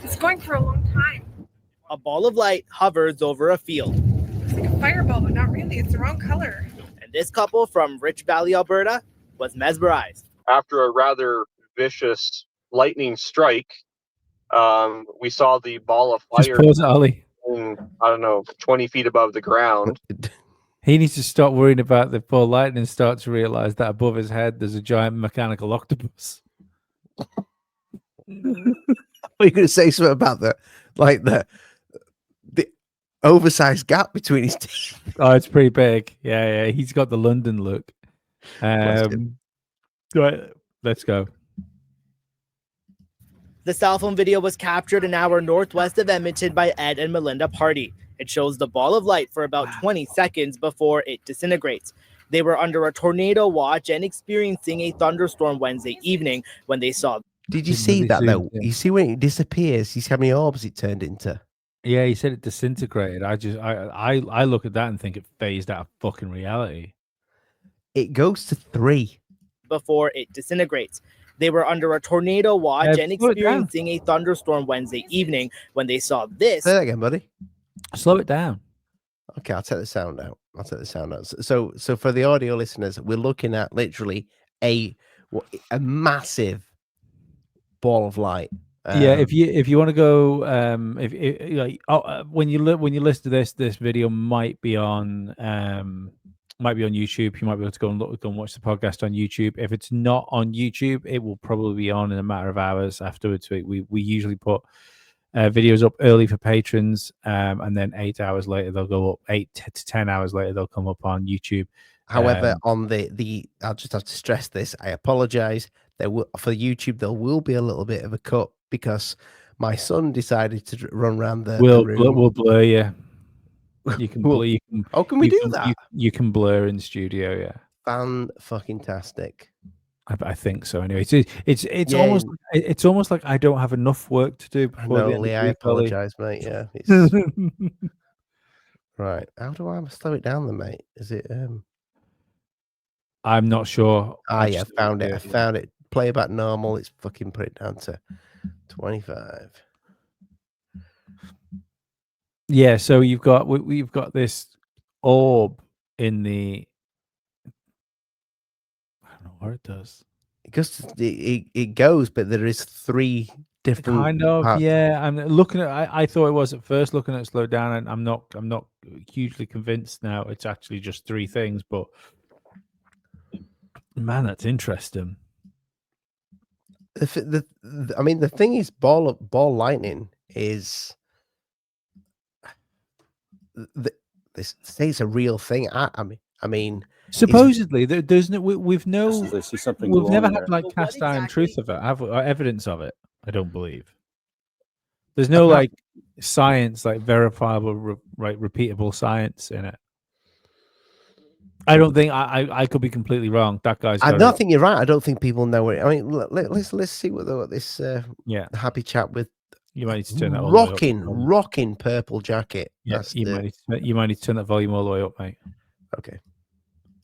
It's going for a long time. A ball of light hovers over a field. It's like a fireball, but not really. It's the wrong color. And this couple from Rich Valley, Alberta, was mesmerized. After a rather vicious lightning strike, we saw the ball of fire. Just pause it, Ollie. I don't know, 20 feet above the ground. He needs to stop worrying about the ball lightning and start to realize that above his head there's a giant mechanical octopus. Are you going to say something about the oversized gap between his teeth? Oh, it's pretty big. Yeah. He's got the London look. Right, let's go. The cell phone video was captured an hour northwest of Edmonton by Ed and Melinda Party. It shows the ball of light for about 20 seconds before it disintegrates. They were under a tornado watch and experiencing a thunderstorm Wednesday evening when they saw. Did you see that though? You see when it disappears, you see how many orbs it turned into? Yeah, he said it disintegrated. I look at that and think it phased out of fucking reality. It goes to 3 before it disintegrates. They were under a tornado watch and experiencing a thunderstorm Wednesday evening when they saw this. Say that again, buddy. Slow it down. Okay, I'll take the sound out. So for the audio listeners, we're looking at literally a massive ball of light. Yeah, if you want to go, when you listen to this video might be on YouTube. You might be able to go and watch the podcast on YouTube. If it's not on YouTube, it will probably be on in a matter of hours afterwards. We usually put videos up early for patrons, and then 8 hours later they'll go up. 8 to 10 hours later they'll come up on YouTube. However, on the I'll just have to stress this. I apologize. For YouTube there will be a little bit of a cut because my son decided to run around the room. We'll blur you. You can blur. How can we do that? You can blur in studio. Yeah. Fan-fucking-tastic. I think so. Anyway, it's Yeah. it's almost like I don't have enough work to do I before the know, end Lee. of I the week, Ollie. apologize, mate. Yeah. It's right. How do I slow it down, then, mate? Is it? I'm not sure. Yeah, found it. I found it. Play back normal. It's fucking put it down to 25. Yeah, so we've got this orb in the. I don't know what it does. It goes, but there is 3 different Kind of, parts. yeah. I'm looking at. I thought it was at first. Looking at it slow down, and I'm not hugely convinced now. It's actually just 3 things, but man, that's interesting. I mean, the thing is, ball lightning is this stays a real thing. I mean, supposedly there's no we've never glowing had like there. cast iron truth of it, have we, or evidence of it. I don't believe there's no like science, like verifiable, repeatable science in it. I don't think I could be completely wrong. That guy's. I don't think you're right. I don't think people know it. I mean, let's see what this happy chap with you might need to turn that all the way up. rocking purple jacket. Yeah, you might need to turn that volume all the way up, mate. Okay.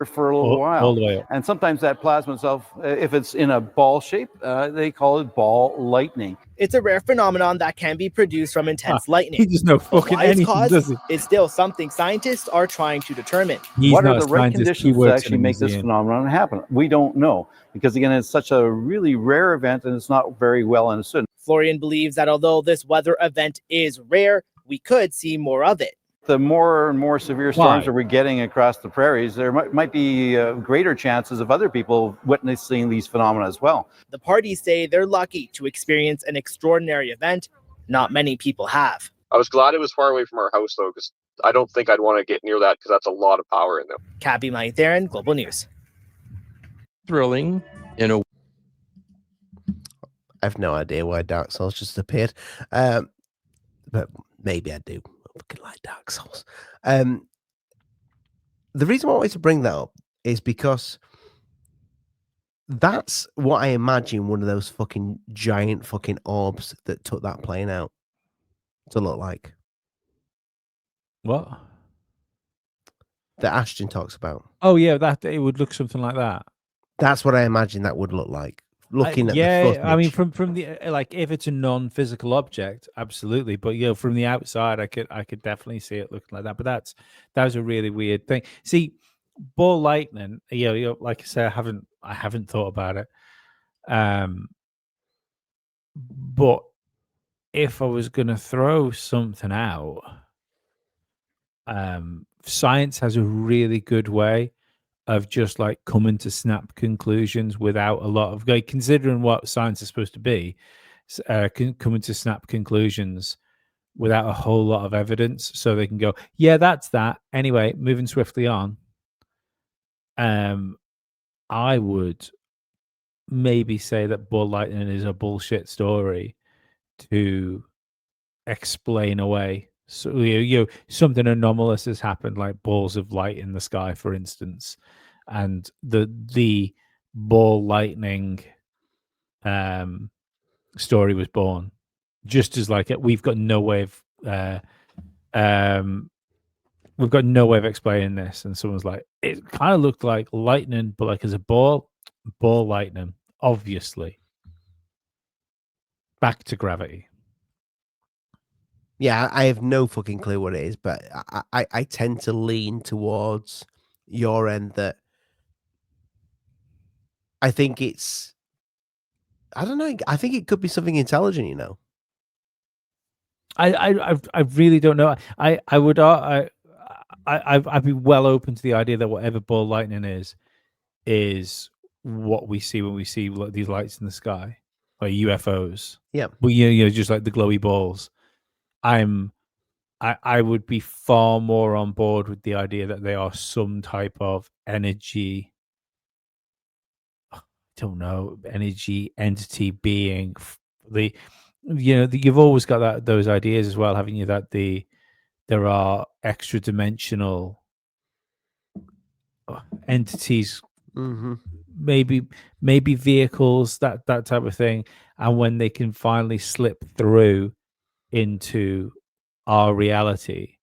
For a little while. All the way up. And sometimes that plasma itself, if it's in a ball shape, they call it ball lightning. It's a rare phenomenon that can be produced from intense lightning. He does no fucking Why it's anything, caused does he? is still something scientists are trying to determine. What are the right conditions to actually make this phenomenon happen? We don't know, because again, it's such a really rare event and it's not very well understood. Florian believes that although this weather event is rare, we could see more of it. The more and more severe storms that we're getting across the prairies, there might be greater chances of other people witnessing these phenomena as well. The parties say they're lucky to experience an extraordinary event not many people have. I was glad it was far away from our house, though, because I don't think I'd want to get near that, because that's a lot of power in there. Cappy Theron, Global News. Thrilling in a. I have no idea why Dark Souls just appeared, but maybe I do. I fucking like Dark Souls. The reason why I wanted to bring that up is because that's what I imagine one of those fucking giant fucking orbs that took that plane out to look like. What? That Ashton talks about. Oh yeah, that it would look something like that. That's what I imagine that would look like. Looking at the footage. I mean, from the like, if it's a non-physical object, absolutely. But from the outside, I could definitely see it looking like that. But that was a really weird thing. See, ball lightning. Like I said, I haven't thought about it. But if I was gonna throw something out, science has a really good way of just like coming to snap conclusions without a lot of like considering what science is supposed to be, coming to snap conclusions without a whole lot of evidence, so they can go, yeah, that's that. Anyway, moving swiftly on. I would maybe say that ball lightning is a bullshit story to explain away. So something anomalous has happened, like balls of light in the sky, for instance, and the ball lightning story was born. Just as like we've got no way of explaining this, and someone's like, it kind of looked like lightning, but like as a ball lightning, obviously. Back to gravity. Yeah, I have no fucking clue what it is, but I tend to lean towards your end that I think it's, I don't know, I think it could be something intelligent, you know. I really don't know. I'd be well open to the idea that whatever ball lightning is what we see when we see these lights in the sky, like UFOs. Yeah, but just like the glowy balls. I would be far more on board with the idea that they are some type of energy. I don't know, energy entity being. You've always got those ideas as well, haven't you? That there are extra dimensional entities maybe vehicles, that type of thing, and when they can finally slip through into our reality,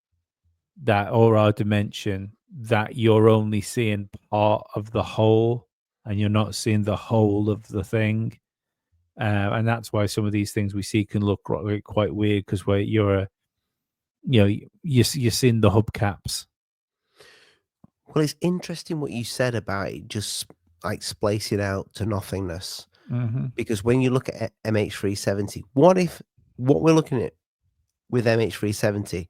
that or our dimension, that you're only seeing part of the whole and you're not seeing the whole of the thing. And that's why some of these things we see can look quite weird, because where you're you're seeing the hubcaps. Well, it's interesting what you said about it just like spacing out to nothingness. Because when you look at MH370, what if what we're looking at with MH370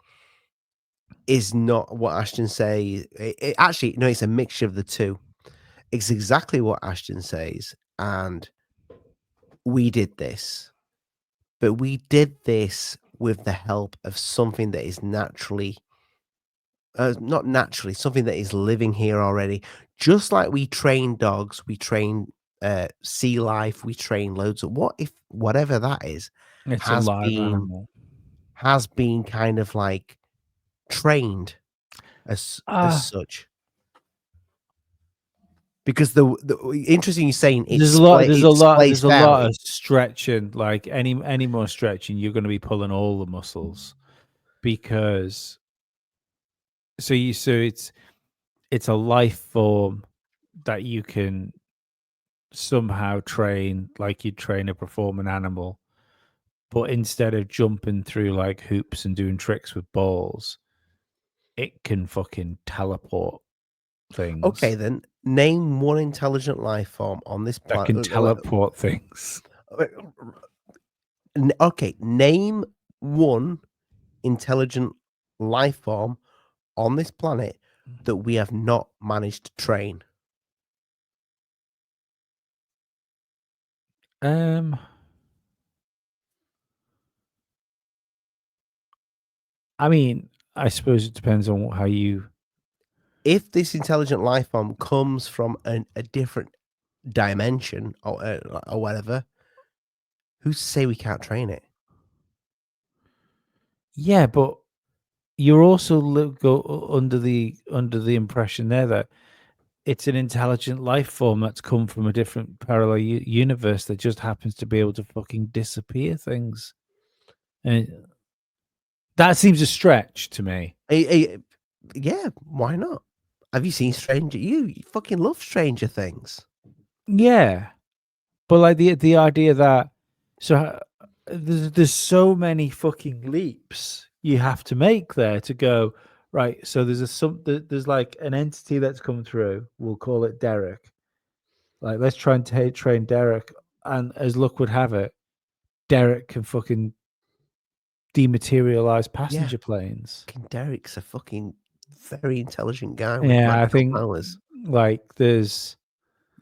is not what Ashton say? Actually, no, it's a mixture of the two. It's exactly what Ashton says, and we did this, but we did this with the help of something that is naturally, not naturally, something that is living here already. Just like we train dogs, we train sea life, we train loads of what if whatever that is It's a live animal. has been kind of like trained as such. Because the interesting you're saying it's There's a lot of stretching. Like any more stretching, you're going to be pulling all the muscles, because so it's a life form that you can somehow train like you'd train a performing animal, but instead of jumping through like hoops and doing tricks with balls, it can fucking teleport things. Okay, then name one intelligent life form on this that planet can teleport things. Okay, name one intelligent life form on this planet that we have not managed to train. I mean, I suppose it depends on how you. If this intelligent life form comes from a different dimension or whatever, who's to say we can't train it? Yeah, but you're also go under the impression there that it's an intelligent life form that's come from a different parallel universe that just happens to be able to fucking disappear things, and that seems a stretch to me. Yeah, why not? Have you seen Stranger? You fucking love Stranger Things. Yeah, but like the idea that there's so many fucking leaps you have to make there to go right. So there's like an entity that's come through. We'll call it Derek. Like, let's try and train Derek, and as luck would have it, Derek can fucking dematerialize passenger planes. Derek's a fucking very intelligent guy. Yeah, I think like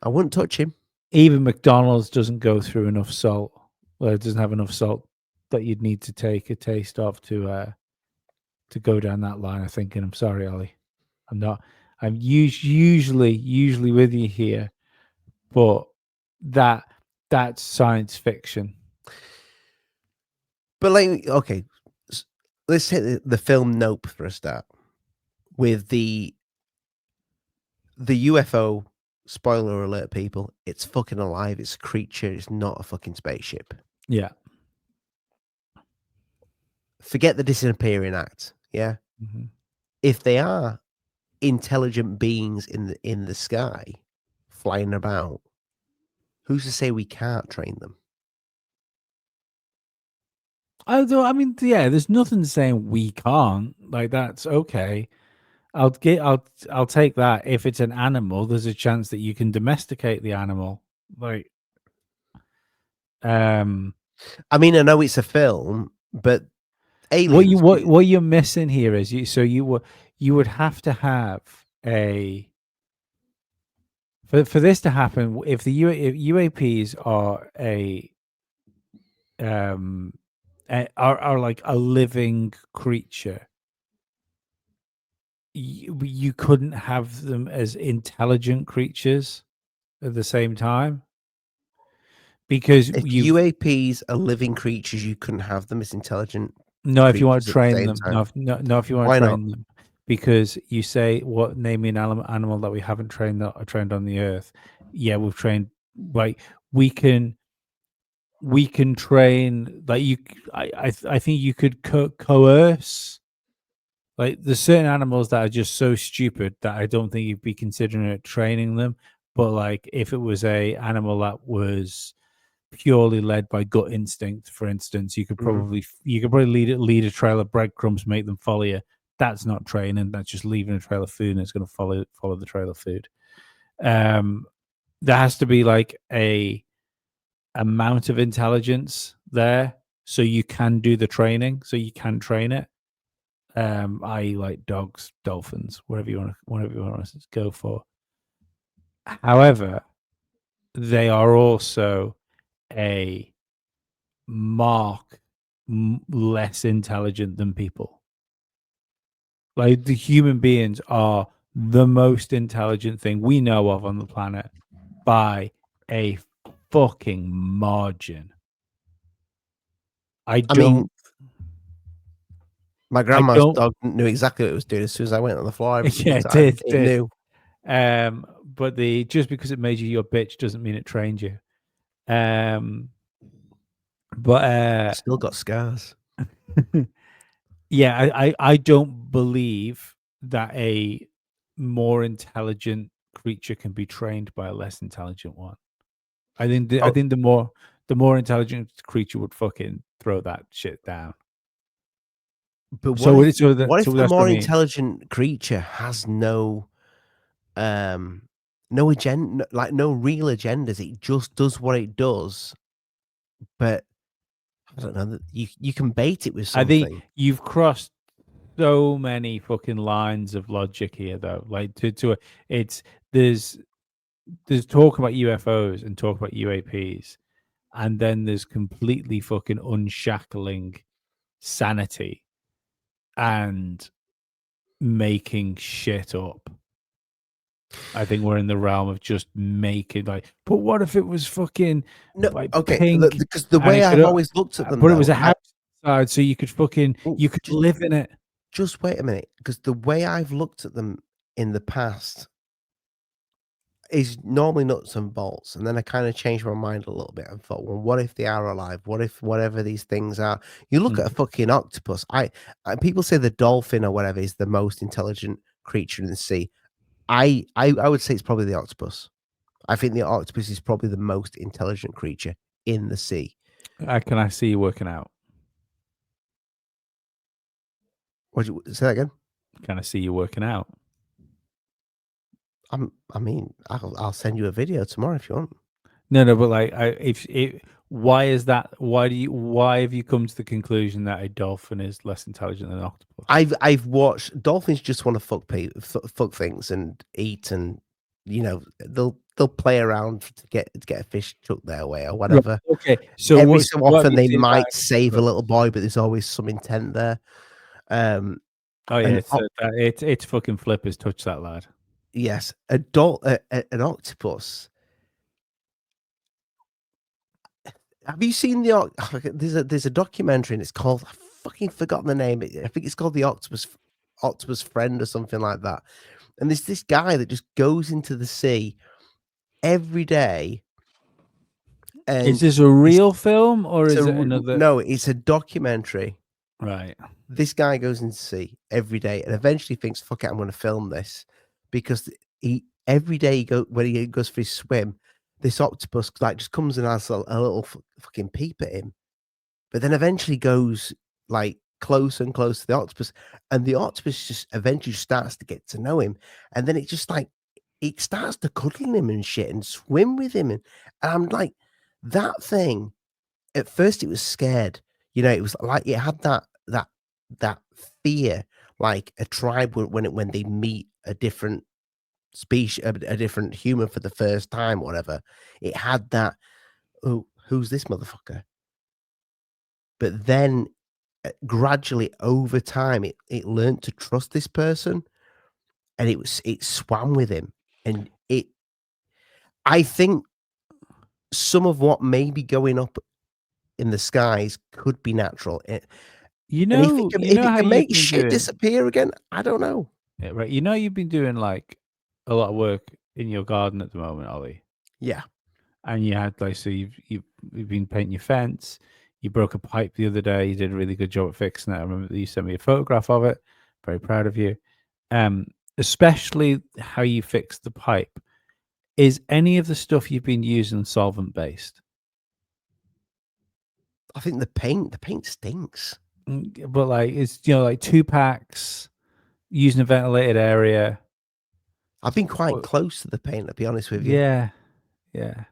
I wouldn't touch him. Even McDonald's doesn't go through enough salt. Well, it doesn't have enough salt that you'd need to take a taste of to go down that line of thinking. I'm sorry, Ollie. I'm not. I'm usually with you here, but that's science fiction. But like, okay, let's take the film Nope for a start. With the UFO, spoiler alert, people, it's fucking alive. It's a creature. It's not a fucking spaceship. Yeah. Forget the disappearing act. Yeah. Mm-hmm. If they are intelligent beings in the sky, flying about, who's to say we can't train them? I mean, yeah, there's nothing saying we can't. Like, that's okay. I'll take that. If it's an animal, there's a chance that you can domesticate the animal. Like, I mean, I know it's a film, but aliens. What you're missing here is you would have to have a for this to happen. If the UAPs are are like a living creature, you couldn't have them as intelligent creatures at the same time, because if UAPs are living creatures, you couldn't have them as intelligent. No, if you want to train them, no, if you want to train them, because you say name me an animal that we haven't trained on the earth. yeah, we've trained, like we can train, like I think you could coerce, like there's certain animals that are just so stupid that I don't think you'd be considering it training them. But like if it was a animal that was purely led by gut instinct, for instance, you could probably lead a trail of breadcrumbs, make them follow you. That's not training. That's just leaving a trail of food, and it's going to follow the trail of food. There has to be like a amount of intelligence there, so you can do the training, so you can train it. I like dogs, dolphins, whatever you want to go for. However, they are also a mark less intelligent than people. Like the human beings are the most intelligent thing we know of on the planet by a fucking margin. I mean, my grandma's dog knew exactly what it was doing as soon as I went on the floor. Yeah, it knew. But just because it made you your bitch doesn't mean it trained you. But still got scars. Yeah, I don't believe that a more intelligent creature can be trained by a less intelligent one. I think the more intelligent creature would fucking throw that shit down. But what if the more I mean. intelligent creature has no agenda, like no real agendas? It just does what it does. But I don't know, you can bait it with something. I think you've crossed so many fucking lines of logic here, though. Like there's talk about UFOs and talk about UAPs, and then there's completely fucking unshackling sanity and making shit up. I think we're in the realm of just making but what if it was fucking pink? Because the way I've always looked at them, but it was a house outside, so you could fucking live in it. Just wait a minute, because the way I've looked at them in the past is normally nuts and bolts, and then I kind of changed my mind a little bit and thought, well, what if they are alive? What if whatever these things are? You look at a fucking octopus. People say the dolphin or whatever is the most intelligent creature in the sea. I would say it's probably the octopus. I think the octopus is probably the most intelligent creature in the sea. Can I see you working out? What you say that again? Can I see you working out? I'll send you a video tomorrow if you want. No, but like, why is that? Why have you come to the conclusion that a dolphin is less intelligent than an octopus? I've watched dolphins just want to fuck things and eat, and they'll play around to get a fish chucked their way or whatever. Okay, so every so often they might save a little boy, but there's always some intent there. It's fucking flippers touch that lad. Yes, an octopus. Have you seen there's a documentary and it's called, I've fucking forgotten the name. I think it's called the Octopus Friend or something like that. And there's this guy that just goes into the sea every day. And is this a real film or is it another? No, it's a documentary. Right. This guy goes into the sea every day and eventually thinks, fuck it, I'm going to film this, because every day when he goes for his swim, this octopus just comes and has a little fucking peep at him, but then eventually goes closer and closer to the octopus, and the octopus just eventually starts to get to know him, and then it just it starts to cuddle him and shit and swim with him, and I'm like, that thing. At first, it was scared. It was like it had that fear, like a tribe when they meet a different species, a different human for the first time, whatever. It had that, oh, who's this motherfucker? But then gradually over time, it learned to trust this person, and it swam with him, and I think some of what may be going up in the skies could be natural. If it can make shit disappear again, I don't know. Yeah, right. You've been doing a lot of work in your garden at the moment, Ollie. Yeah. And you had like, so you've been painting your fence. You broke a pipe the other day. You did a really good job at fixing it. I remember that you sent me a photograph of it. Very proud of you. Especially how you fixed the pipe. Is any of the stuff you've been using solvent based? I think the paint stinks. But like, it's, you know, like 2 packs using a ventilated area. I've been quite close to the paint, to be honest with you. Yeah. Yeah.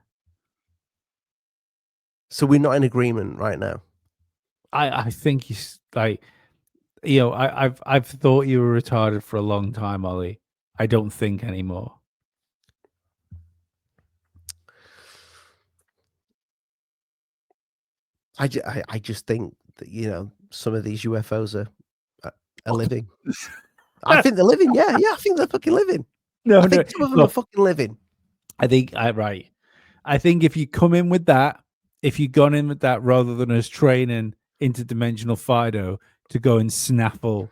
So we're not in agreement right now. I think he's like, you know, I've thought you were retarded for a long time, Ollie. I don't think anymore. I just think that, you know, some of these UFOs are living. I think they're living. Yeah, I think they're fucking living. No, I think some of them are fucking living. I think right. I think if you come in with that, if you'd gone in with that rather than us training interdimensional Fido to go and snaffle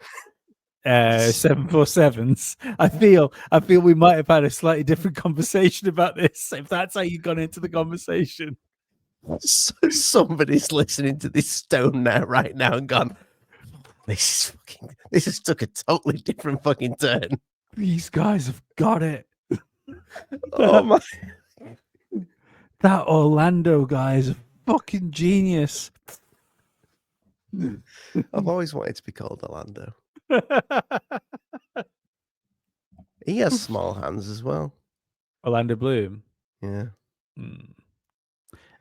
747s, I feel we might have had a slightly different conversation about this if that's how you've gone into the conversation. Somebody's listening to this stone now, right now, and gone, this has took a totally different fucking turn. These guys have got it. Oh my! That Orlando guy is a fucking genius. I've always wanted to be called Orlando. He has small hands as well. Orlando Bloom. Yeah.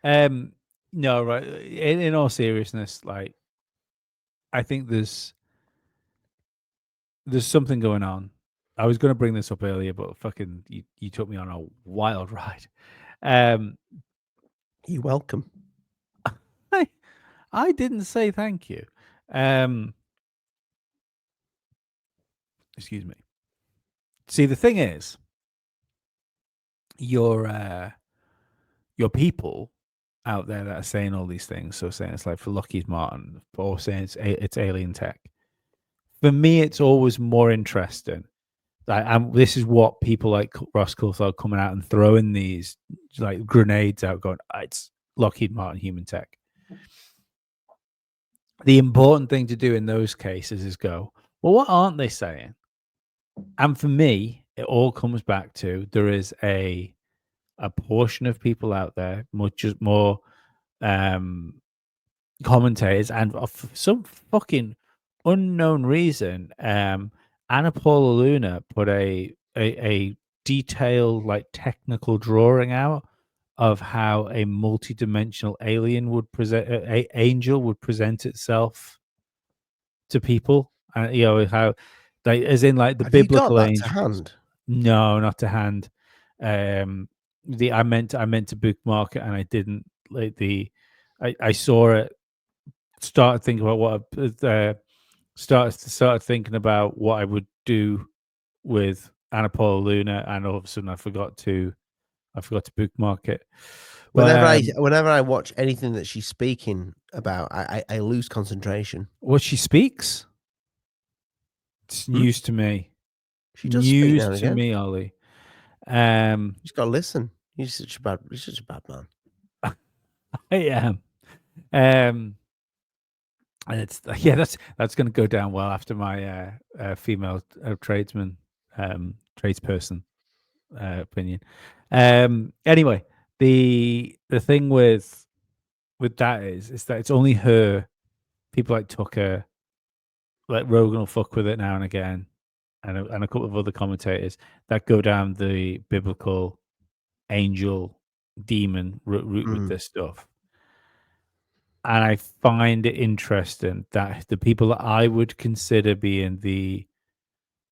No, right. In all seriousness, like, I think there's something going on. I was going to bring this up earlier, but fucking you took me on a wild ride. You're welcome. I didn't say thank you. Excuse me. See, the thing is, your people out there that are saying all these things, so saying it's like for Lockheed Martin, or saying it's alien tech. For me, it's always more interesting. Like, this is what people like Ross Coulthard coming out and throwing these like grenades out, going, it's Lockheed Martin human tech. The important thing to do in those cases is go, well, what aren't they saying? And for me, it all comes back to there is a portion of people out there, much more commentators, and for some fucking unknown reason, Anna Paula Luna put a detailed, like, technical drawing out of how a multi-dimensional alien would present, angel would present itself to people, and you know how, like, as in like the biblical angel. To hand? No, not to hand. I meant to bookmark it, and I didn't. Like I saw it. Started thinking about what started thinking about what I would do with Anna Paula Luna, and all of a sudden I forgot to bookmark it. Whenever I watch anything that she's speaking about, I lose concentration. What she speaks? It's news to me. She does news speak now and to again. me, Ollie. He's got to listen. He's such a bad man. I am. And it's that's going to go down well after my female tradesman tradesperson opinion. Anyway, the thing with that is that it's only her. People like Tucker, like Rogan will fuck with it now and again, and a couple of other commentators that go down the biblical angel demon route with this stuff. And I find it interesting that the people that I would consider being the,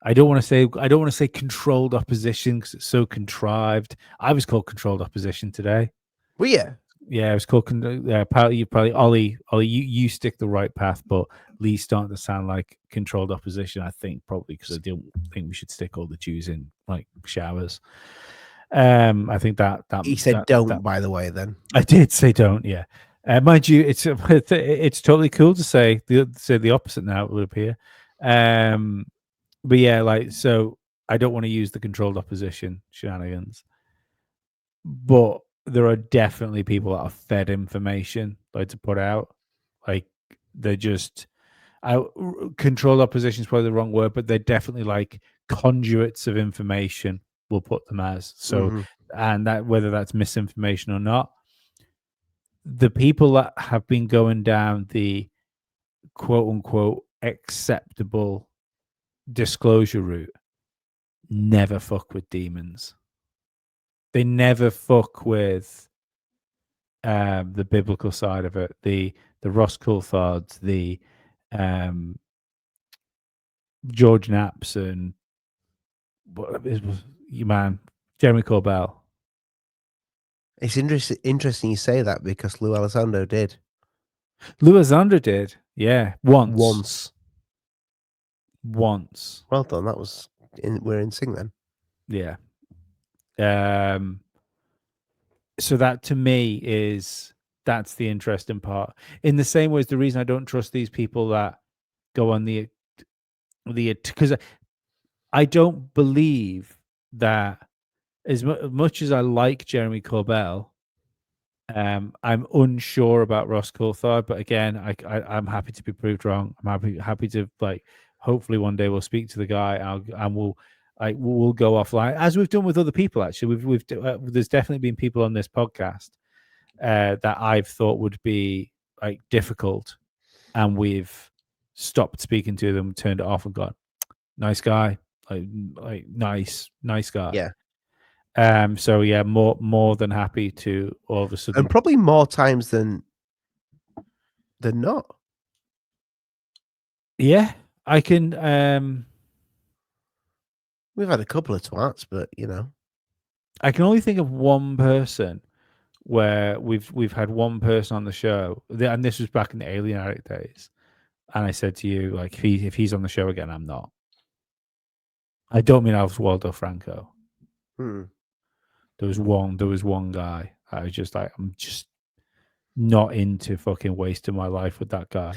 I don't want to say controlled opposition because it's so contrived. I was called controlled opposition today. Well, yeah. Yeah, it was called. Probably Ollie, you stick the right path, but Lee's starting to sound like controlled opposition. I think probably because I don't think we should stick all the Jews in like showers. I think that he said don't. By the way, then I did say don't. Yeah. Mind you, it's totally cool to say the opposite now. It would appear, but yeah, like, so I don't want to use the controlled opposition shenanigans. but there are definitely people that are fed information like to put out. Like they're just controlled opposition is probably the wrong word, but they're definitely like conduits of information. We'll put them as so, and that whether that's misinformation or not, the people that have been going down the quote unquote acceptable disclosure route never fuck with demons. They never fuck with the biblical side of it, the Ross Coulthards, the George Knaps, and you man, Jeremy Corbell. It's interesting you say that because Lou Elizondo did. Lou Elizondo did, yeah, once. Well done. That was we're in sync then. Yeah. So that to me that's the interesting part. In the same way as the reason I don't trust these people that go on the because I don't believe that as much as I like Jeremy Corbell, I'm unsure about Ross Coulthard. But again, I'm happy to be proved wrong. I'm happy to like. Hopefully, one day we'll speak to the guy and we'll go offline as we've done with other people. Actually, there's definitely been people on this podcast that I've thought would be like difficult, and we've stopped speaking to them, turned it off, and gone, nice guy, like nice guy. Yeah. So yeah, more than happy to all of a sudden, and probably more times than not. Yeah, I can. We've had a couple of twats, but you know, I can only think of one person where we've had one person on the show, and this was back in the Alien Addict days. And I said to you, like, if he's on the show again, I'm not. I don't mean Waldo Franco. There was one guy. I was just like, I'm just not into fucking wasting my life with that guy.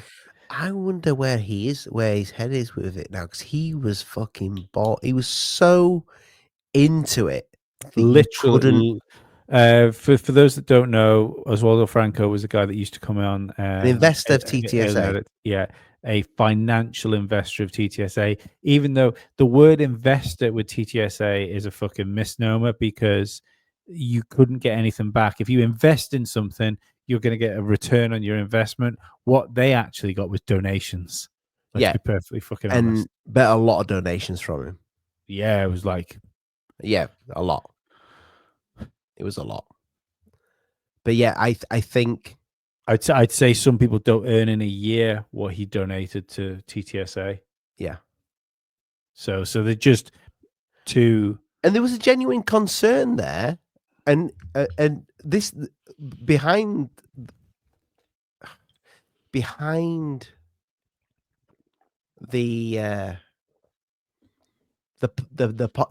I wonder where his head is with it now, because he was fucking he was so into it. Literally, for those that don't know, Oswaldo Franco was a guy that used to come on an investor of TTSA. Yeah, a financial investor of TTSA. Even though the word investor with TTSA is a fucking misnomer, because you couldn't get anything back. If you invest in something, you're going to get a return on your investment. What they actually got was donations. Let's be perfectly fucking honest. And bet a lot of donations from him. Yeah, it was like, yeah, a lot. It was a lot. But yeah, I think I'd say some people don't earn in a year what he donated to TTSA. Yeah. So they're just too. And there was a genuine concern there, and this behind the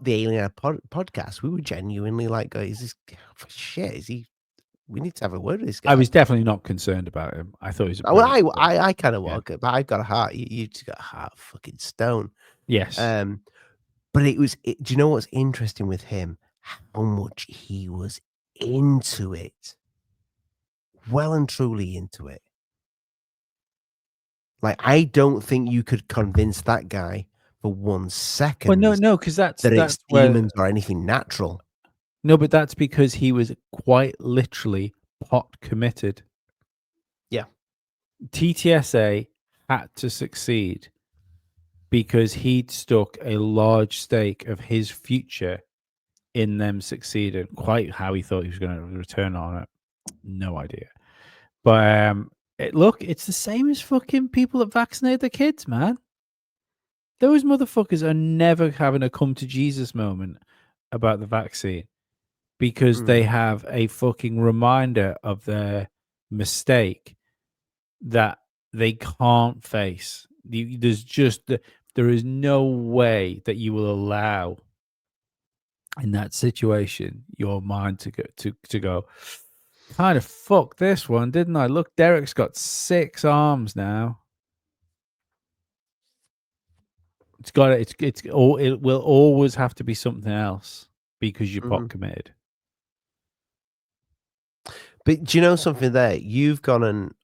Alien podcast, we were genuinely like, is this shit? Is he? We need to have a word with this guy. I was definitely not concerned about him. I thought he was. Well, I kind of was, but I've got a heart. You just got a heart of fucking stone. Yes. But do you know what's interesting with him? How much he was into it. Well and truly into it. Like, I don't think you could convince that guy for 1 second. Well, no, because that's it's demons or anything natural. No, but that's because he was quite literally pot committed. Yeah. TTSA had to succeed because he'd stuck a large stake of his future in them succeeding. Quite how he thought he was going to return on it, no idea. But look, it's the same as fucking people that vaccinate their kids, man. Those motherfuckers are never having a come to Jesus moment about the vaccine because they have a fucking reminder of their mistake that they can't face. There is no way that you will allow in that situation your mind to go, kind of fuck this one, didn't I? Look, Derek's got 6 arms now. It will always have to be something else because you're pot committed. But do you know something there? You've gone and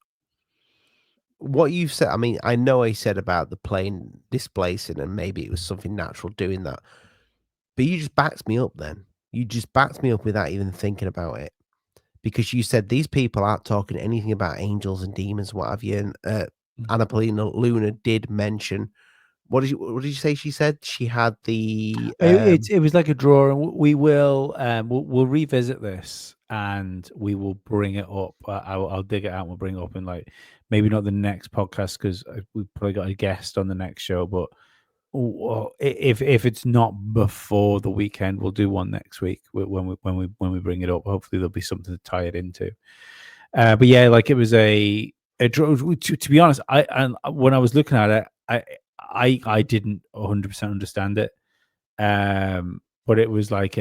what you've said. I mean, I know I said about the plane displacing, and maybe it was something natural doing that. But you just backed me up. Then you just backed me up without even thinking about it, because you said these people aren't talking anything about angels and demons, what have you. And Anna Paulina Luna did mention. What did you say? She said she had the. It was like a draw, and we will we'll revisit this, and we will bring it up. I'll dig it out and we'll bring it up in like maybe not the next podcast because we've probably got a guest on the next show. But if it's not before the weekend, we'll do one next week when we bring it up. Hopefully there'll be something to tie it into. But yeah, like it was a draw. To be honest, when I was looking at it, I didn't 100% understand it. But it was like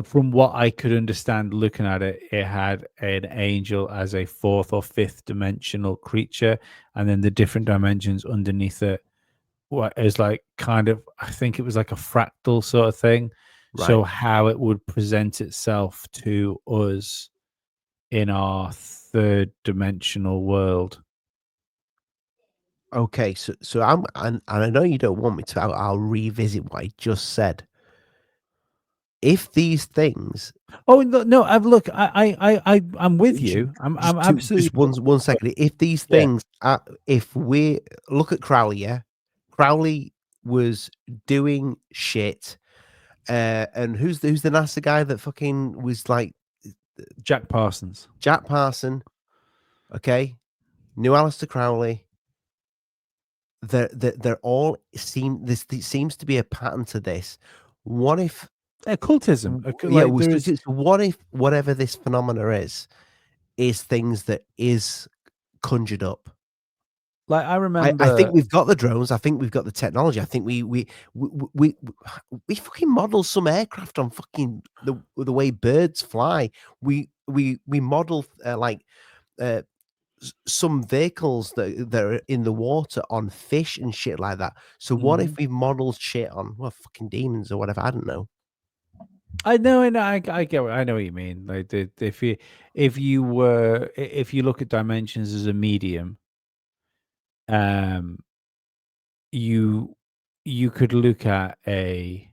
from what I could understand looking at it, it had an angel as a fourth or fifth dimensional creature, and then the different dimensions underneath it is like kind of, I think it was like a fractal sort of thing. Right. So how it would present itself to us in our third dimensional world. Okay, so and I know you don't want me to. I'll revisit what I just said. If these things, oh no, look, I'm with you. I'm absolutely. Just one second. If these things, if we look at Crowley, yeah, Crowley was doing shit. And who's the NASA guy that fucking was like Jack Parsons? Jack Parson. Okay, knew Aleister Crowley. They're all this seems to be a pattern to this. What if occultism? What if whatever this phenomena is things that is conjured up? Like I remember, I think we've got the drones. I think we've got the technology. I think we fucking model some aircraft on fucking the way birds fly. We model some vehicles that are in the water on fish and shit like that. So what if we modeled shit on fucking demons or whatever? I don't know. I know, I get. I know what you mean. Like if you look at dimensions as a medium, you could look at a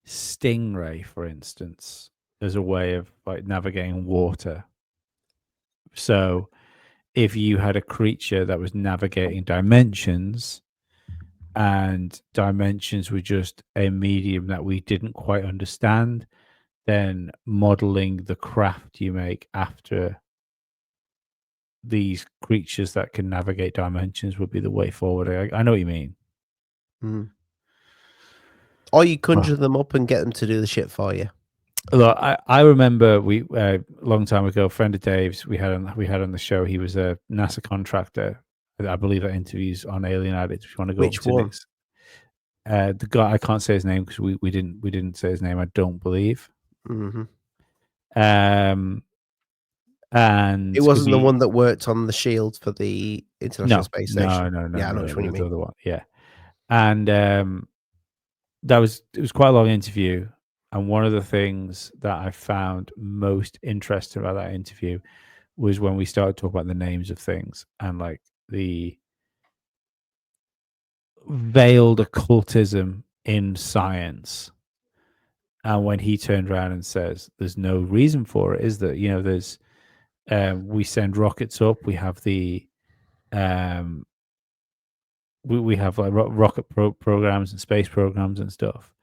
stingray, for instance, as a way of like navigating water. So if you had a creature that was navigating dimensions, and dimensions were just a medium that we didn't quite understand, then modeling the craft you make after these creatures that can navigate dimensions would be the way forward. I know what you mean. Mm. Or you conjure them up and get them to do the shit for you. Look, I remember we a long time ago, a friend of Dave's we had on the show. He was a NASA contractor. I believe that interviews on Alien Addicts. If you want to go, which one? The guy, I can't say his name because we didn't say his name. I don't believe. Mm-hmm. And it wasn't the one that worked on the shield for the International Space Station. No. Yeah, I know which one you mean. The other one, yeah. And it was quite a long interview. And one of the things that I found most interesting about that interview was when we started talking about the names of things and like the veiled occultism in science. And when he turned around and says, "There's no reason for it," is that there's we send rockets up. We have the we have like rocket programs and space programs and stuff.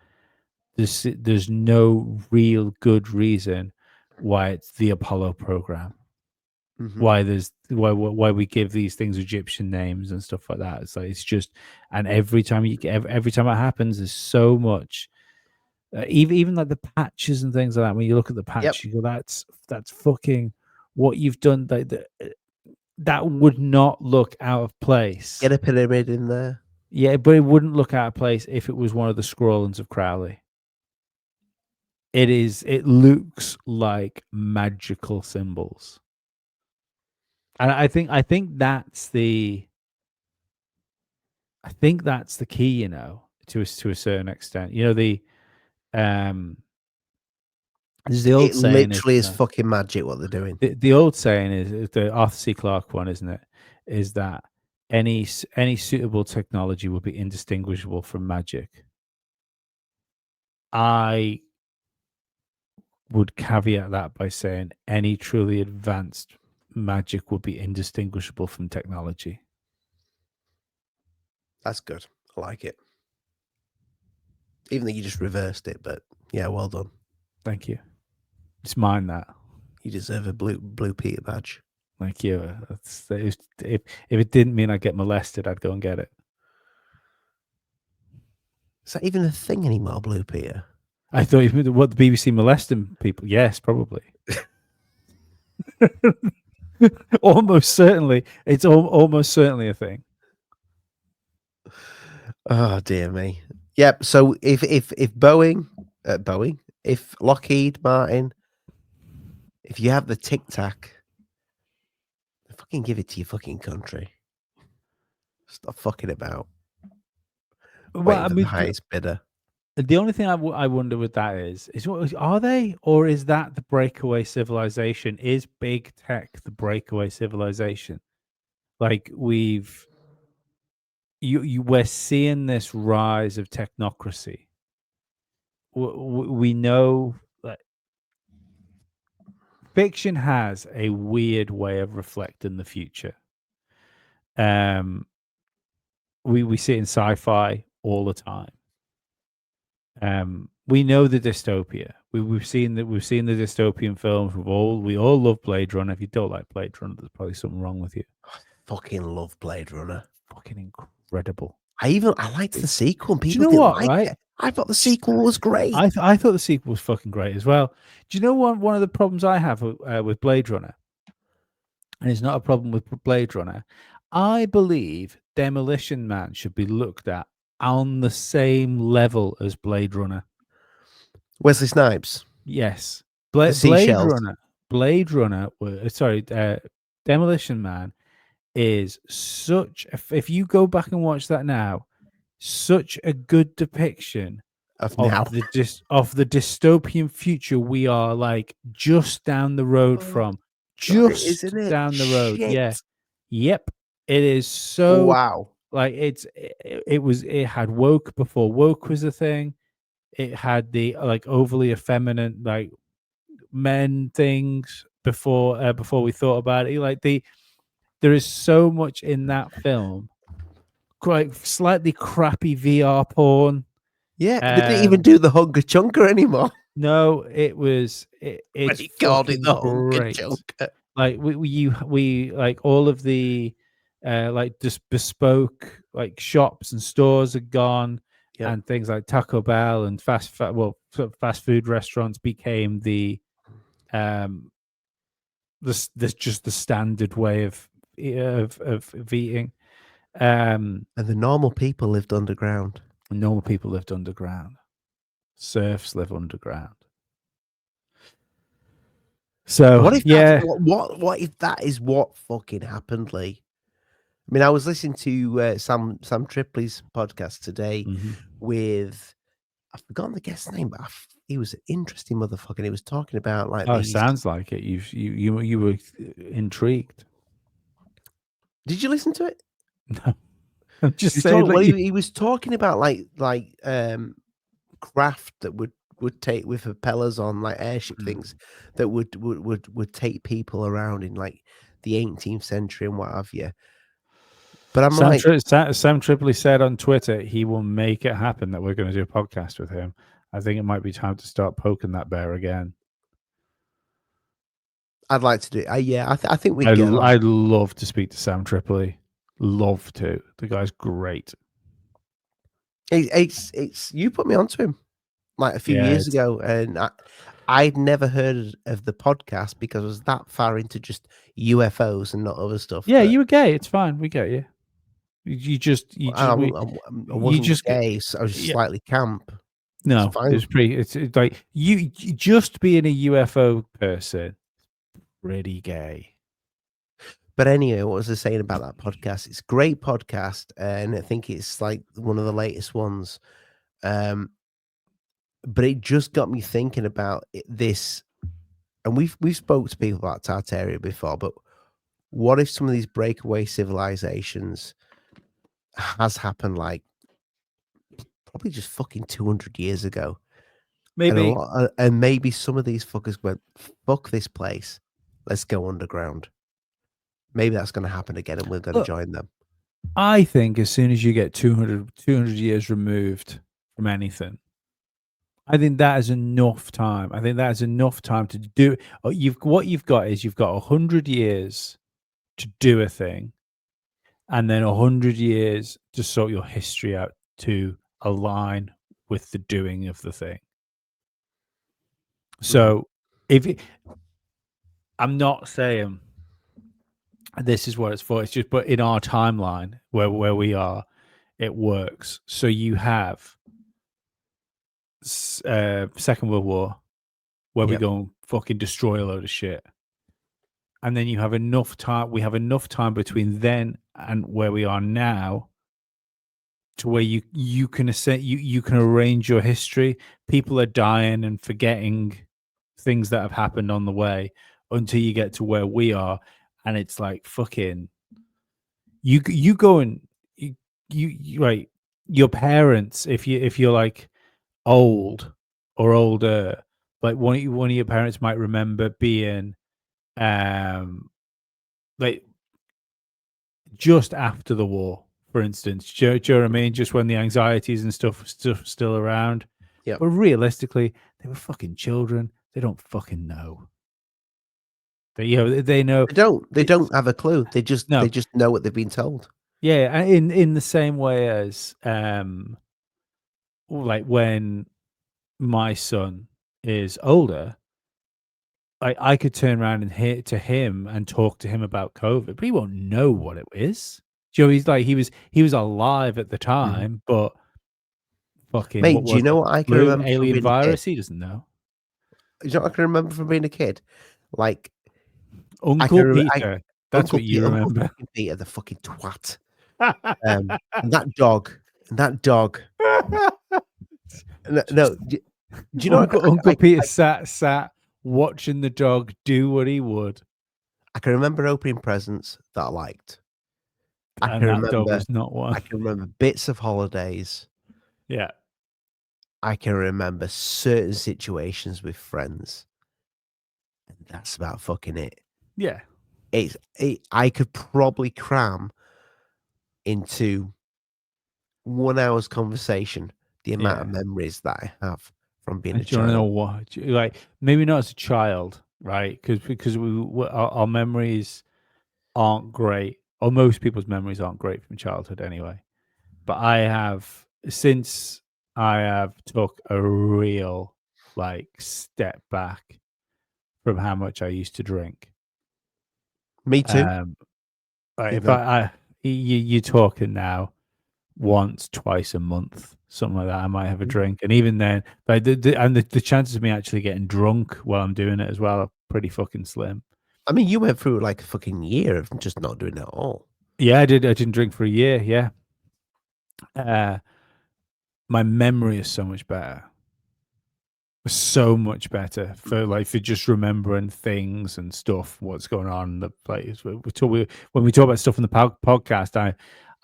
There's no real good reason why it's the Apollo program. Mm-hmm. Why we give these things Egyptian names and stuff like that. It's like it's just, and every time it happens, there's so much. Even like the patches and things like that. When you look at the patch, you go, "That's fucking what you've done." That would not look out of place. Get a pyramid in there. Yeah, but it wouldn't look out of place if it was one of the scrollings of Crowley. It looks like magical symbols. And I think that's the key, to a certain extent. There's the old It saying literally is is fucking magic what they're doing. the old saying is the Arthur C. Clarke one, isn't it? Is that any suitable technology will be indistinguishable from magic. I would caveat that by saying any truly advanced magic will be indistinguishable from technology. That's good. I like it. Even though you just reversed it, but yeah, well done. Thank you. It's mine that. You deserve a blue Peter badge. Thank you. If it didn't mean I'd get molested, I'd go and get it. Is that even a thing anymore, Blue Peter? I thought you meant what, the BBC molesting people. Yes, probably. Almost certainly. It's almost certainly a thing. Oh dear me. Yep. So if Boeing, if Lockheed Martin, if you have the Tic Tac, fucking give it to your fucking country. Stop fucking about. Well, I The mean, highest bidder. the only thing I wonder with that is what are they, or is that the breakaway civilization? Is big tech the breakaway civilization? Like we're seeing this rise of technocracy. We know that fiction has a weird way of reflecting the future. We see it in sci-fi all the time. We know the dystopia. We've seen the dystopian films. We all love Blade Runner. If you don't like Blade Runner, there's probably something wrong with you. Fucking love Blade Runner. Fucking incredible. I liked the sequel. And Do people you know didn't what? like Right? it. I thought the sequel was great. I thought the sequel was fucking great as well. Do you know one of the problems I have with Blade Runner? And it's not a problem with Blade Runner. I believe Demolition Man should be looked at on the same level as Blade Runner. Wesley Snipes. Yes. The seashells. Demolition Man is such, if you go back and watch that now, such a good depiction of the dystopian future we are like just down the road from. Just isn't it? down the road. Shit. Yeah. Yep. It is so wow. Like it had woke before woke was a thing. It had the like overly effeminate like men things before we thought about it. Like there is so much in that film. Quite slightly crappy VR porn. Yeah, they didn't even do the Hunker Chunker anymore. No, it's he called it the Hunker great. Chunker. Like we like all of the like just bespoke like shops and stores are gone, and things like Taco Bell and fast food restaurants became the just the standard way of eating. And the normal people lived underground. Normal people lived underground. Serfs live underground. So what if yeah, what if that is what fucking happened, Lee? I mean, I was listening to Sam Tripoli's podcast today with, I've forgotten the guest's name, but he was an interesting motherfucker. He was talking about like. Oh, sounds like it. You were intrigued. Did you listen to it? No, I'm just saying. He was talking about like craft that would take with propellers on like airship things that would take people around in like the 18th century and what have you. But I'm Sam Tripoli said on Twitter he will make it happen that we're going to do a podcast with him. I think it might be time to start poking that bear again. I'd like to do it. I think we. I'd love to speak to Sam Tripoli. Love to. The guy's great. It's you put me onto him like a few years ago, and I'd never heard of the podcast because I was that far into just UFOs and not other stuff. Yeah, you were gay. It's fine. We get you. I wasn't gay. So I was slightly camp. No, it's like you just being a UFO person, pretty gay. But anyway, what was I saying about that podcast? It's a great podcast, and I think it's like one of the latest ones. but it just got me thinking about this. And we've spoke to people about Tartaria before, but what if some of these breakaway civilizations has happened like probably just fucking 200 years ago? Maybe. And maybe some of these fuckers went, fuck this place. Let's go underground. Maybe that's going to happen again and we're going to join them. I think as soon as you get 200 years removed from anything, I think that is enough time. I think that is enough time to do. What you've got is you've got 100 years to do a thing, and then 100 years to sort your history out to align with the doing of the thing. So, I'm not saying this is what it's for. It's just, but in our timeline where we are, it works. So you have Second World War, where we go and fucking destroy a load of shit, and then you have enough time. We have enough time between then and where we are now, to where you can you can arrange your history. People are dying and forgetting things that have happened on the way until you get to where we are, and it's like fucking you go and you right, your parents, if you're like old or older, like one of your parents might remember being like just after the war, for instance. Do you know what I mean? Just when the anxieties and stuff were still around. Yeah. But realistically, they were fucking children. They don't fucking know. They know. They don't have a clue. They just know what they've been told. Yeah, in the same way as like when my son is older, I could turn around and hear to him and talk to him about COVID, but he won't know what it is. Do you know, he's like he was alive at the time, but fucking Mate, what do you was know it? what I can Flu, remember from alien being a virus? kid? He doesn't know. You know what I can remember from being a kid? Like Uncle Peter. That's Uncle what you Peter, remember. Uncle fucking Peter, the fucking twat. And that dog. No, do you know Uncle Peter sat watching the dog do what he would. I can remember opening presents that I liked. And that dog was not one. I can remember bits of holidays. Yeah. I can remember certain situations with friends. And that's about fucking it. Yeah. I could probably cram into 1 hour's conversation the amount of memories that I have from being a Do you want to know child. what? Like maybe not as a child, right? Because our memories aren't great, or most people's memories aren't great from childhood anyway. But I have, since I have took a real like step back from how much I used to drink. Me too. Like if you're talking now once, twice a month, something like that, I might have a drink, and even then, like the chances of me actually getting drunk while I'm doing it as well are pretty fucking slim. I mean, you went through like a fucking year of just not doing it at all. Yeah, I did. I didn't drink for a year. Yeah. My memory is so much better. So much better for just remembering things and stuff, what's going on in the place. When we talk about stuff in the podcast,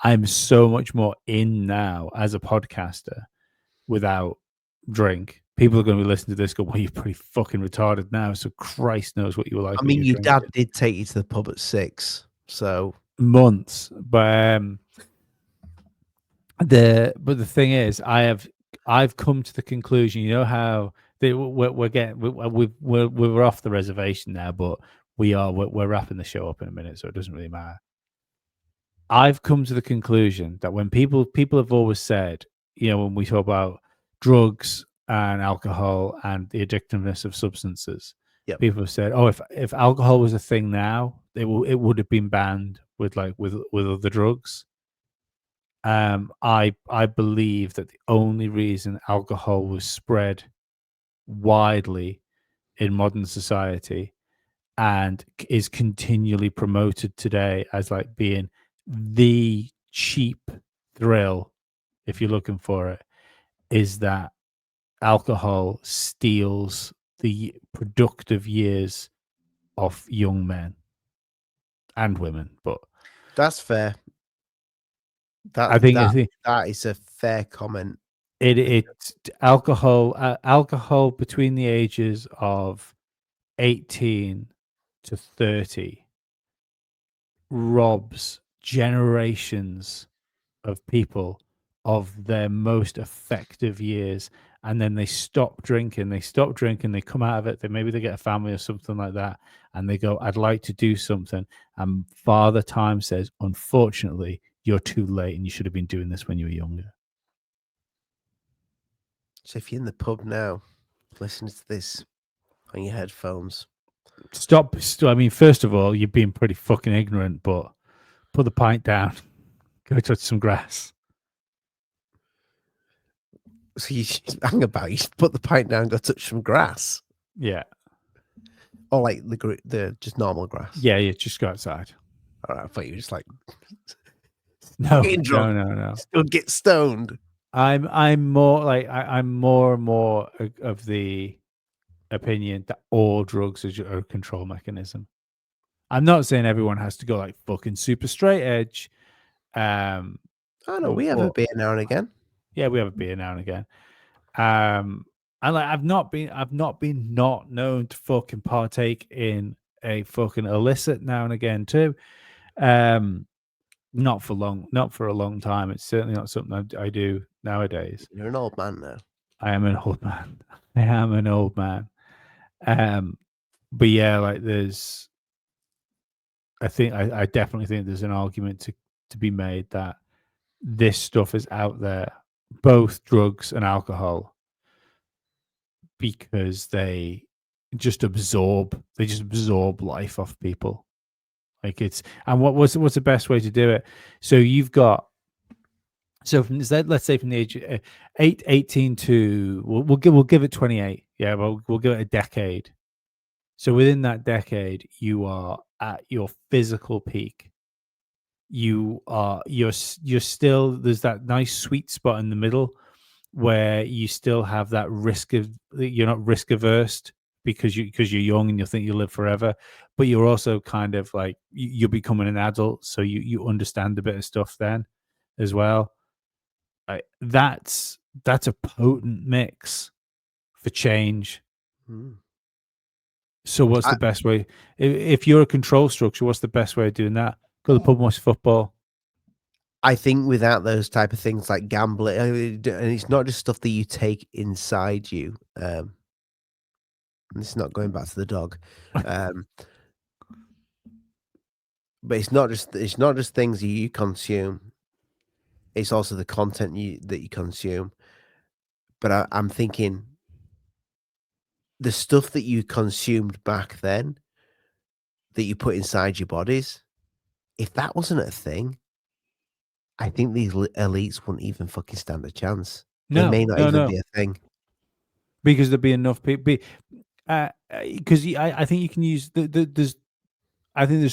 I'm so much more in now as a podcaster without drink. People are going to be listening to this go, well, you're pretty fucking retarded now, so Christ knows what you were like. I mean, your dad did take you to the pub at 6, so months. But the thing is, I've come to the conclusion. You know how we're off the reservation now, but we're wrapping the show up in a minute, so it doesn't really matter. I've come to the conclusion that when people have always said, when we talk about drugs and alcohol and the addictiveness of substances, people have said, oh, if alcohol was a thing now, it would have been banned with other drugs. I believe that the only reason alcohol was spread widely in modern society and is continually promoted today as like being the cheap thrill, if you're looking for it, is that alcohol steals the productive years of young men and women. But that's fair. I think that is a fair comment. Alcohol between the ages of 18 to 30 robs generations of people of their most effective years, and then they stop drinking, they come out of it, maybe they get a family or something like that, and they go, I'd like to do something, and Father Time says, unfortunately, you're too late and you should have been doing this when you were younger. So if you're in the pub now, listen to this on your headphones. Stop. I mean, first of all, you're being pretty fucking ignorant, but put the pint down, go touch some grass. So you hang about, you should put the pint down, go touch some grass. Yeah. Or like the just normal grass. Yeah, just go outside. All right, I thought you were just like no, no. Still get stoned. I'm more like I'm more and more of the opinion that all drugs are a control mechanism. I'm not saying everyone has to go like fucking super straight edge. Oh no, we have a beer now and again. Yeah, we have a beer now and again. And like I've not been not known to fucking partake in a fucking illicit now and again too. Not for a long time. It's certainly not something I do nowadays. You're an old man now. I am an old man. I am an old man. But yeah, like I definitely think there's an argument to be made that this stuff is out there, both drugs and alcohol, because they just absorb life off people. Like what's the best way to do it? So you've got, let's say from the age of 18 to we'll give it 28. Yeah, we'll give it a decade. So within that decade, you are at your physical peak. You're still, there's that nice sweet spot in the middle where you still have that you're not risk averse because you're young and you think you'll live forever, but you're also kind of like you're becoming an adult, so you understand a bit of stuff then as well. That's a potent mix for change. So what's the best way? If you're a control structure, what's the best way of doing that? Go to the pub and watch football. I think without those type of things like gambling, and it's not just stuff that you take inside you. It's not going back to the dog, but it's not just things that you consume. It's also the content that you consume. But I'm thinking the stuff that you consumed back then, that you put inside your bodies, if that wasn't a thing, I think these elites wouldn't even fucking stand a chance. They may not even be a thing. Because there'd be enough people. Because I think you can use there's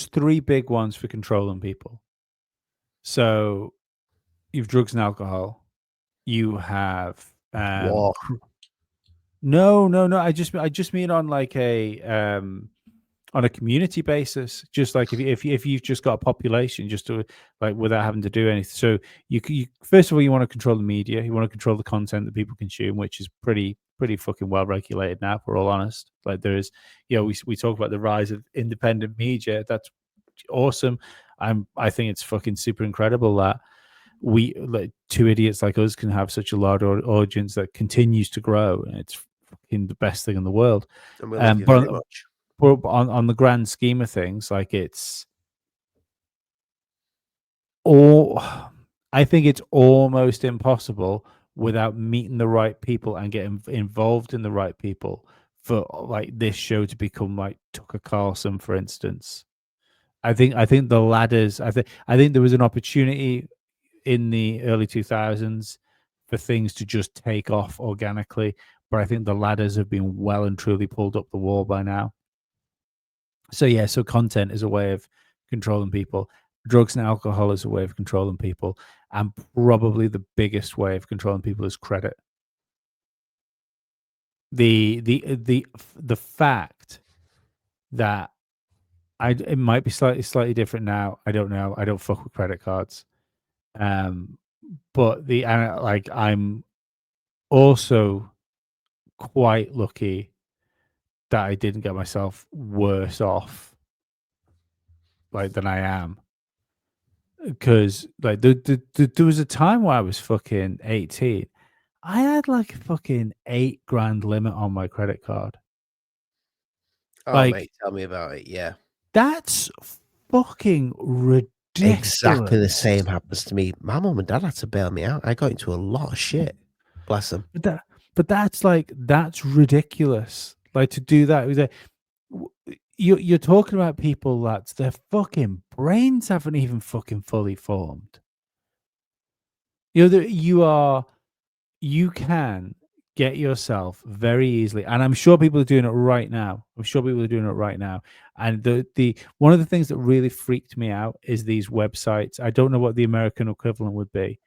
three big ones for controlling people. So you've drugs and alcohol. You have war. No. I just mean on like on a community basis, just like if you've just got a population, just to like without having to do anything. So you first of all, you want to control the media, you want to control the content that people consume, which is pretty fucking well regulated now, if we're all honest. Like there is, we talk about the rise of independent media. That's awesome. I think it's fucking super incredible that we, like, two idiots like us can have such a large audience that continues to grow, and it's fucking the best thing in the world. And we love you very much. But on the grand scheme of things, like I think it's almost impossible without meeting the right people and getting involved in the right people for like this show to become like Tucker Carlson, for instance. I think the ladders. I think there was an opportunity in the early 2000s for things to just take off organically, but I think the ladders have been well and truly pulled up the wall by now. So yeah, so content is a way of controlling people. Drugs and alcohol is a way of controlling people, and probably the biggest way of controlling people is credit. the fact that it might be slightly different now. I don't know. I don't fuck with credit cards. But I'm also quite lucky that I didn't get myself worse off than I am. Because there was a time where I was fucking 18. I had like a fucking $8,000 limit on my credit card. Oh, mate, tell me about it. Yeah. That's fucking ridiculous. Exactly the same happens to me. My mum and dad had to bail me out. I got into a lot of shit. Bless them. But that's ridiculous. Like, to do that, you're talking about people that their fucking brains haven't even fucking fully formed. You can get yourself very easily, and I'm sure people are doing it right now. And the one of the things that really freaked me out is these websites. I don't know what the American equivalent would be.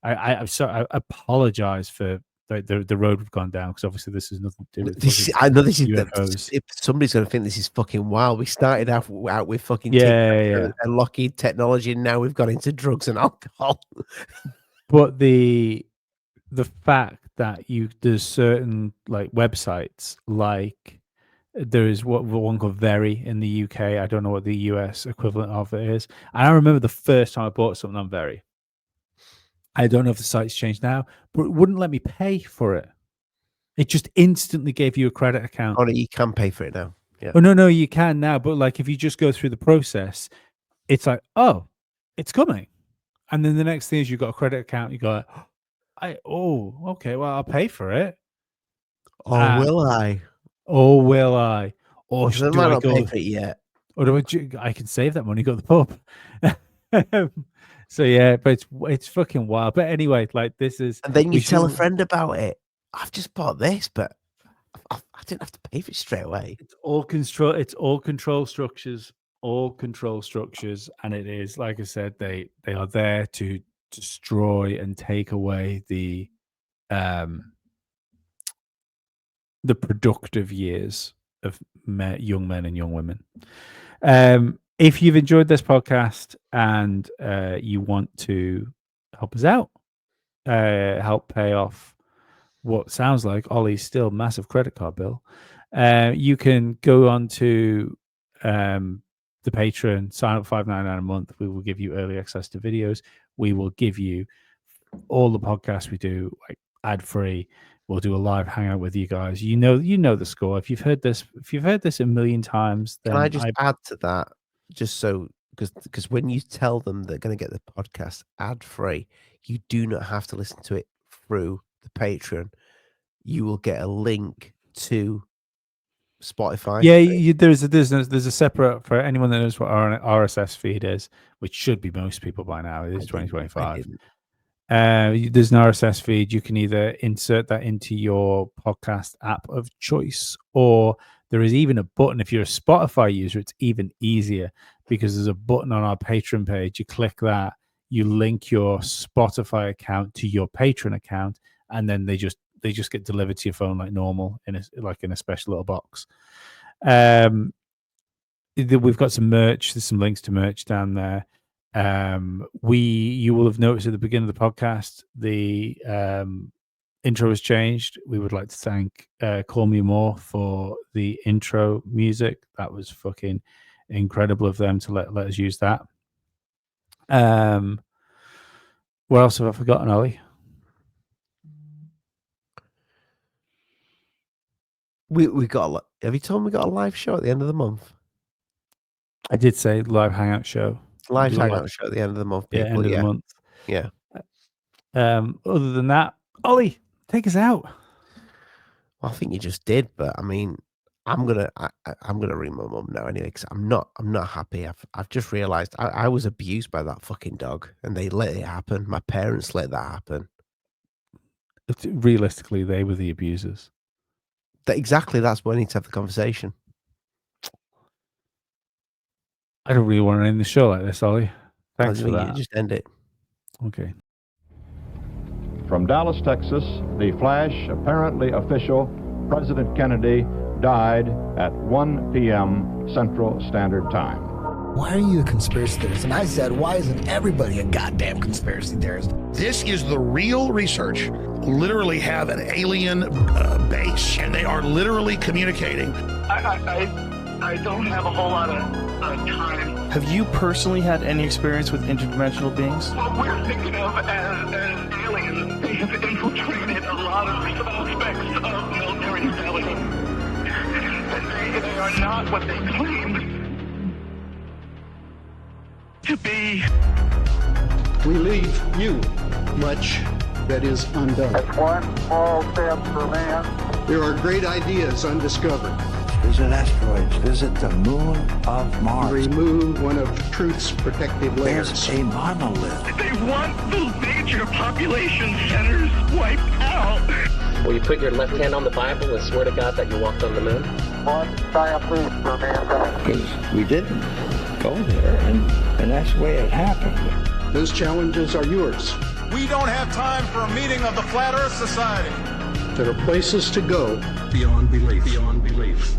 I'm sorry. I apologize for the road we've gone down, because obviously this has nothing to do with I know this is UFOs. if somebody's going to think this is fucking wild. We started out with fucking yeah. and Lockheed technology, and now we've gone into drugs and alcohol. But the fact that there's certain like websites, like there is one called Very in the UK. I don't know what the US equivalent of it is. And I remember the first time I bought something on Very. I don't know if the site's changed now, but it wouldn't let me pay for it. It just instantly gave you a credit account. Oh, you can pay for it now. Yeah. Oh, no, you can now. But like, if you just go through the process, it's like, it's coming. And then the next thing is you've got a credit account. You go, okay, well, I'll pay for it. Or will I? Or will I? Or do I not pay for it yet? Or I can save that money, go to the pub. So yeah, but it's fucking wild. But anyway, like, this is, and then you tell a friend about it. I've just bought this, but I didn't have to pay for it straight away. It's all control structures. All control structures, and it is, like I said, they are there to destroy and take away the productive years of young men and young women. If you've enjoyed this podcast and you want to help us out, help pay off what sounds like Ollie's still massive credit card bill, you can go on to the Patreon, sign up $5.99 a month. We will give you early access to videos. We will give you all the podcasts we do, like, ad free. We'll do a live hangout with you guys. You know the score. If you've heard this a million times, then can I just add to that, just so, because when you tell them they're going to get the podcast ad free, you do not have to listen to it through the Patreon. You will get a link to Spotify. Yeah, there's a separate, for anyone that knows what RSS feed is, which should be most people by now. It is 2025. There's an RSS feed. You can either insert that into your podcast app of choice, or there is even a button. If you're a Spotify user, it's even easier, because there's a button on our Patreon page. You click that, you link your Spotify account to your Patreon account, and then they just get delivered to your phone like normal, in a special little box. We've got some merch. There's some links to merch down there. You will have noticed at the beginning of the podcast, the intro has changed. We would like to thank Call Me More for the intro music. That was fucking incredible of them to let us use that. What else have I forgotten, Ollie? We got. Have you told me we got a live show at the end of the month? I did say live hangout show. Live hangout show at the end of the month. People, end of the month. Yeah. Other than that, Ollie, take us out. Well, I think you just did, but I mean, I'm gonna ring my mum now anyway, because I'm not happy. I've just realised I was abused by that fucking dog, and they let it happen. My parents let that happen. Realistically, they were the abusers. Exactly. That's why I need to have the conversation. I don't really want to end the show like this, Ollie. Thanks for that. You just end it. Okay. From Dallas, Texas, the flash, apparently official President Kennedy died at 1 p.m. Central Standard Time. Why are you a conspiracy theorist? And I said, why isn't everybody a goddamn conspiracy theorist? This is the real research. Literally have an alien base, and they are literally communicating. I don't have a whole lot of time. Have you personally had any experience with interdimensional beings? What we're thinking of as aliens, they have infiltrated a lot of aspects of military intelligence. And they are not what they claimed to be. We leave you much that is undone. That's one small step for man. There are great ideas undiscovered. Visit asteroids, visit the moon of Mars. Remove one of truth's protective layers. There's a monolith. They want the major population centers wiped out. Will you put your left hand on the Bible and swear to God that you walked on the moon? One diaphragm for mankind. Because we didn't go there, and that's the way it happened. Those challenges are yours. We don't have time for a meeting of the Flat Earth Society. There are places to go beyond belief. Beyond belief.